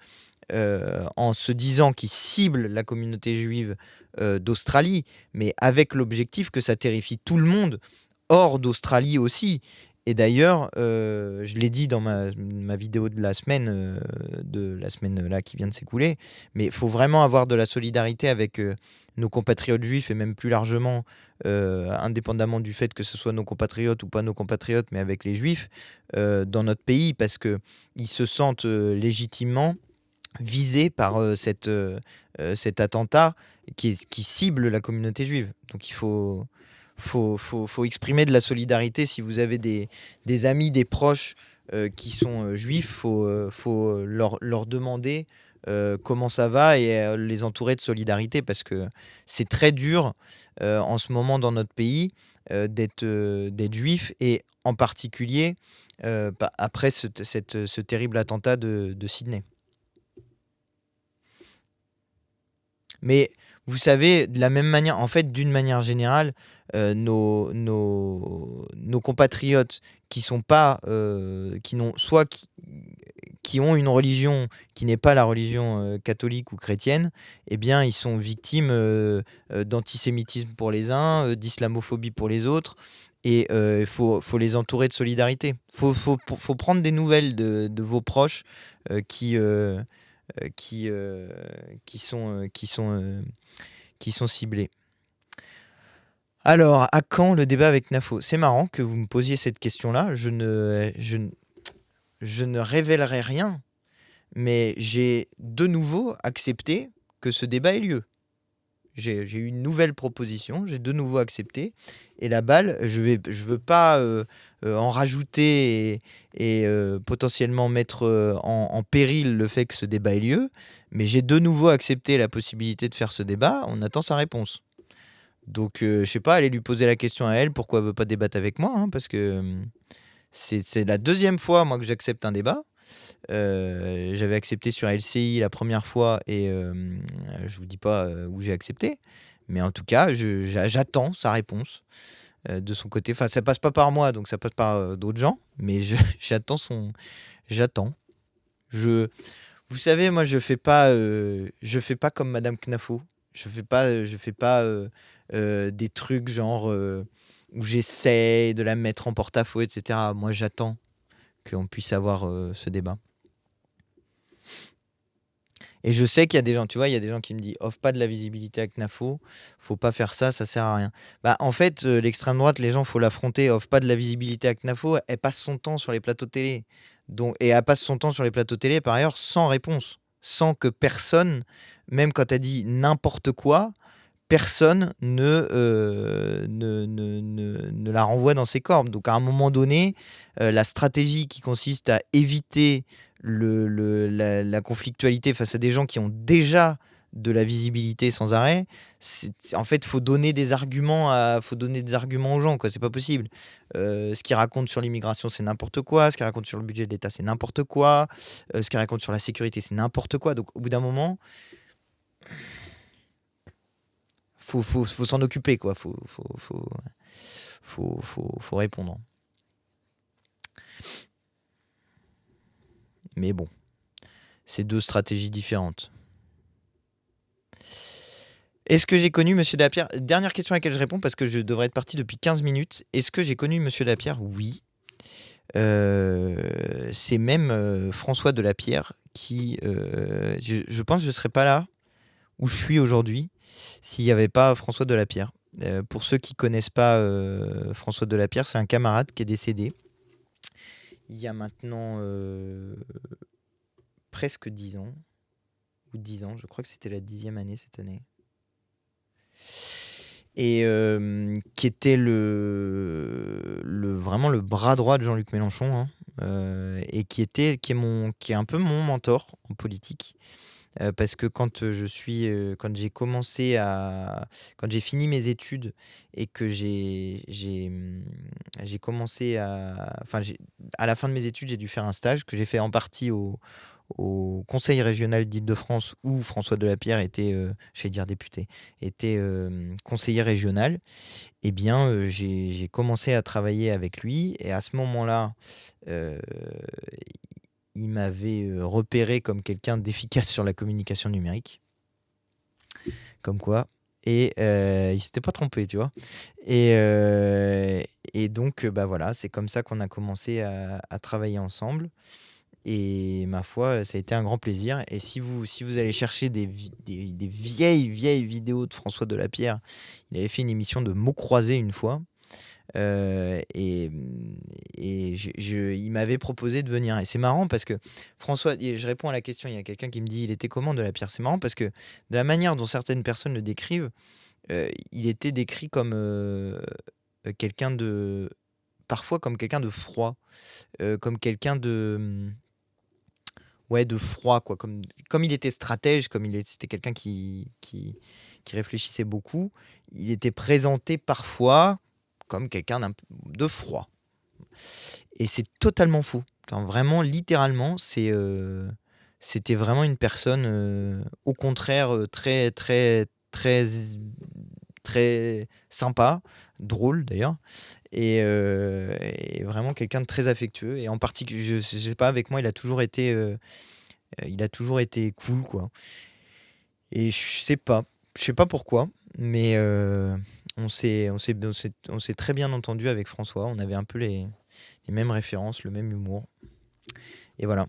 en se disant qu'ils ciblent la communauté juive d'Australie, mais avec l'objectif que ça terrifie tout le monde, hors d'Australie aussi. Et d'ailleurs, je l'ai dit dans ma vidéo de la semaine là qui vient de s'écouler, mais il faut vraiment avoir de la solidarité avec nos compatriotes juifs, et même plus largement, indépendamment du fait que ce soit nos compatriotes ou pas nos compatriotes, mais avec les juifs dans notre pays, parce qu'ils se sentent légitimement visés par cet attentat qui cible la communauté juive. Donc il faut exprimer de la solidarité. Si vous avez des amis, des proches qui sont juifs, faut leur demander comment ça va, et les entourer de solidarité, parce que c'est très dur en ce moment dans notre pays d'être juif, et en particulier après ce terrible attentat de Sydney. Mais vous savez, de la même manière, en fait, d'une manière générale, nos compatriotes qui sont pas, qui ont une religion qui n'est pas la religion catholique ou chrétienne, eh bien, ils sont victimes d'antisémitisme pour les uns, d'islamophobie pour les autres, et il faut les entourer de solidarité. Faut prendre des nouvelles de vos proches qui qui, qui sont ciblés. Alors, à quand le débat avec Nafo? C'est marrant que vous me posiez cette question-là. Je ne révélerai rien, mais j'ai de nouveau accepté que ce débat ait lieu. J'ai eu une nouvelle proposition, j'ai de nouveau accepté. Et la balle, je veux pas en rajouter et potentiellement mettre en péril le fait que ce débat ait lieu. Mais j'ai de nouveau accepté la possibilité de faire ce débat. On attend sa réponse. Donc, je sais pas, allez lui poser la question à elle, pourquoi elle veut pas débattre avec moi, hein, parce que c'est la deuxième fois, moi, que j'accepte un débat. J'avais accepté sur LCI la première fois, et je vous dis pas où j'ai accepté, Mais en tout cas, j'attends sa réponse de son côté. Enfin, ça passe pas par moi, donc ça passe par d'autres gens. Mais j'attends son... J'attends. Je... Vous savez, moi, je fais pas comme Madame Knafo. Je fais pas des trucs genre où j'essaie de la mettre en porte-à-faux, etc. Moi, j'attends qu'on puisse avoir ce débat. Et je sais qu'il y a des gens, tu vois, il y a des gens qui me disent offre pas de la visibilité à Knafo, faut pas faire ça, ça sert à rien. Bah, en fait, l'extrême droite, les gens, faut l'affronter, offre pas de la visibilité à Knafo, elle passe son temps sur les plateaux télé. Donc, et elle passe son temps sur les plateaux télé, par ailleurs, sans réponse. Sans que personne, même quand elle dit n'importe quoi, personne ne la renvoie dans ses cordes. Donc à un moment donné, la stratégie qui consiste à éviter la conflictualité face à des gens qui ont déjà de la visibilité sans arrêt, en fait, faut donner des arguments aux gens, quoi. C'est pas possible. Ce qu'ils racontent sur l'immigration, c'est n'importe quoi. Ce qu'ils racontent sur le budget de l'État, c'est n'importe quoi. Ce qu'ils racontent sur la sécurité, c'est n'importe quoi. Donc au bout d'un moment, faut s'en occuper, quoi. Faut répondre. Mais bon, c'est deux stratégies différentes. Est-ce que j'ai connu Monsieur Delapierre? Dernière question à laquelle je réponds parce que je devrais être parti depuis 15 minutes. Est-ce que j'ai connu Monsieur Delapierre? Oui. C'est même François Delapierre qui... je pense que je ne serais pas là où je suis aujourd'hui s'il n'y avait pas François Delapierre. Pour ceux qui ne connaissent pas François Delapierre, c'est un camarade qui est décédé il y a maintenant presque 10 ans, ou 10 ans, je crois que c'était la 10e année cette année. Et qui était vraiment le bras droit de Jean-Luc Mélenchon, hein, et qui est un peu mon mentor en politique. Parce que quand j'ai fini mes études et que j'ai commencé à la fin de mes études, j'ai dû faire un stage que j'ai fait en partie au Conseil régional d'Île-de-France où François Delapierre était, j'allais dire député, était conseiller régional. Eh bien, j'ai commencé à travailler avec lui et à ce moment-là, il m'avait repéré comme quelqu'un d'efficace sur la communication numérique. Comme quoi. Et il s'était pas trompé, tu vois. Et donc, bah voilà, c'est comme ça qu'on a commencé à travailler ensemble. Et ma foi, ça a été un grand plaisir. Et si vous allez chercher des vieilles vidéos de François Delapierre, il avait fait une émission de mots croisés une fois. Et il m'avait proposé de venir. Et c'est marrant parce que François, je réponds à la question, il y a quelqu'un qui me dit il était comment Delapierre? C'est marrant parce que de la manière dont certaines personnes le décrivent, il était décrit comme quelqu'un de... Parfois comme quelqu'un de froid, comme quelqu'un de... Ouais, de froid, quoi. Comme il était stratège, c'était quelqu'un qui réfléchissait beaucoup, il était présenté parfois comme quelqu'un de froid. Et c'est totalement faux. Enfin, vraiment, littéralement, c'était vraiment une personne, au contraire, très, très, très, très sympa, drôle d'ailleurs, et vraiment quelqu'un de très affectueux. Et en particulier, je sais pas, avec moi, il a toujours été cool, quoi. Et je sais pas pourquoi, mais on s'est très bien entendu avec François. On avait un peu les mêmes références, le même humour. Et voilà,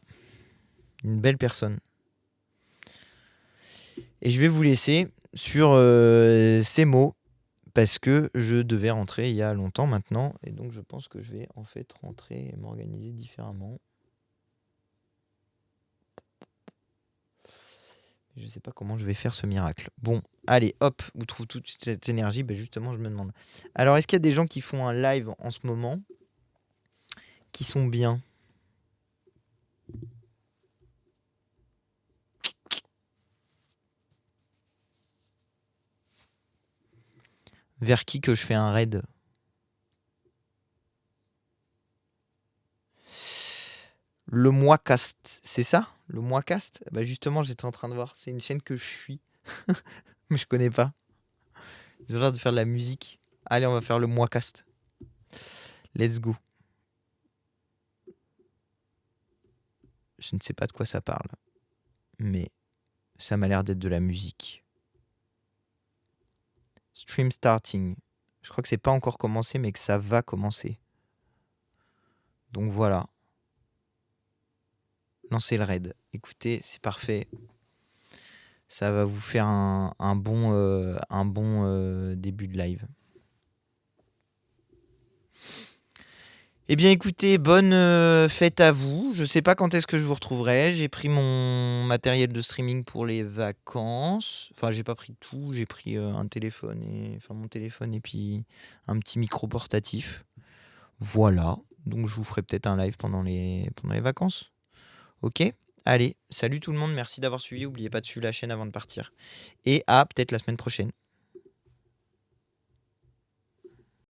une belle personne. Et je vais vous laisser sur ces mots, parce que je devais rentrer il y a longtemps maintenant, et donc je pense que je vais en fait rentrer et m'organiser différemment. Je ne sais pas comment je vais faire ce miracle. Bon, allez, hop, où trouve toute cette énergie? Ben justement, je me demande. Alors, est-ce qu'il y a des gens qui font un live en ce moment qui sont bien? Vers qui que je fais un raid? Le Moicast, c'est ça? Le Moicast? Bah justement, j'étais en train de voir. C'est une chaîne que je suis, mais je connais pas. Ils ont l'air de faire de la musique. Allez, on va faire le Moicast. Let's go. Je ne sais pas de quoi ça parle, mais ça m'a l'air d'être de la musique. Stream starting. Je crois que c'est pas encore commencé, mais que ça va commencer. Donc voilà. Lancez le raid. Écoutez, c'est parfait. Ça va vous faire un bon début de live. Eh bien écoutez, bonne fête à vous. Je sais pas quand est-ce que je vous retrouverai. J'ai pris mon matériel de streaming pour les vacances. Enfin, j'ai pas pris tout. J'ai pris un téléphone mon téléphone et puis un petit micro portatif. Voilà. Donc je vous ferai peut-être un live pendant les vacances. Ok. Allez, salut tout le monde. Merci d'avoir suivi. N'oubliez pas de suivre la chaîne avant de partir. Et à peut-être la semaine prochaine.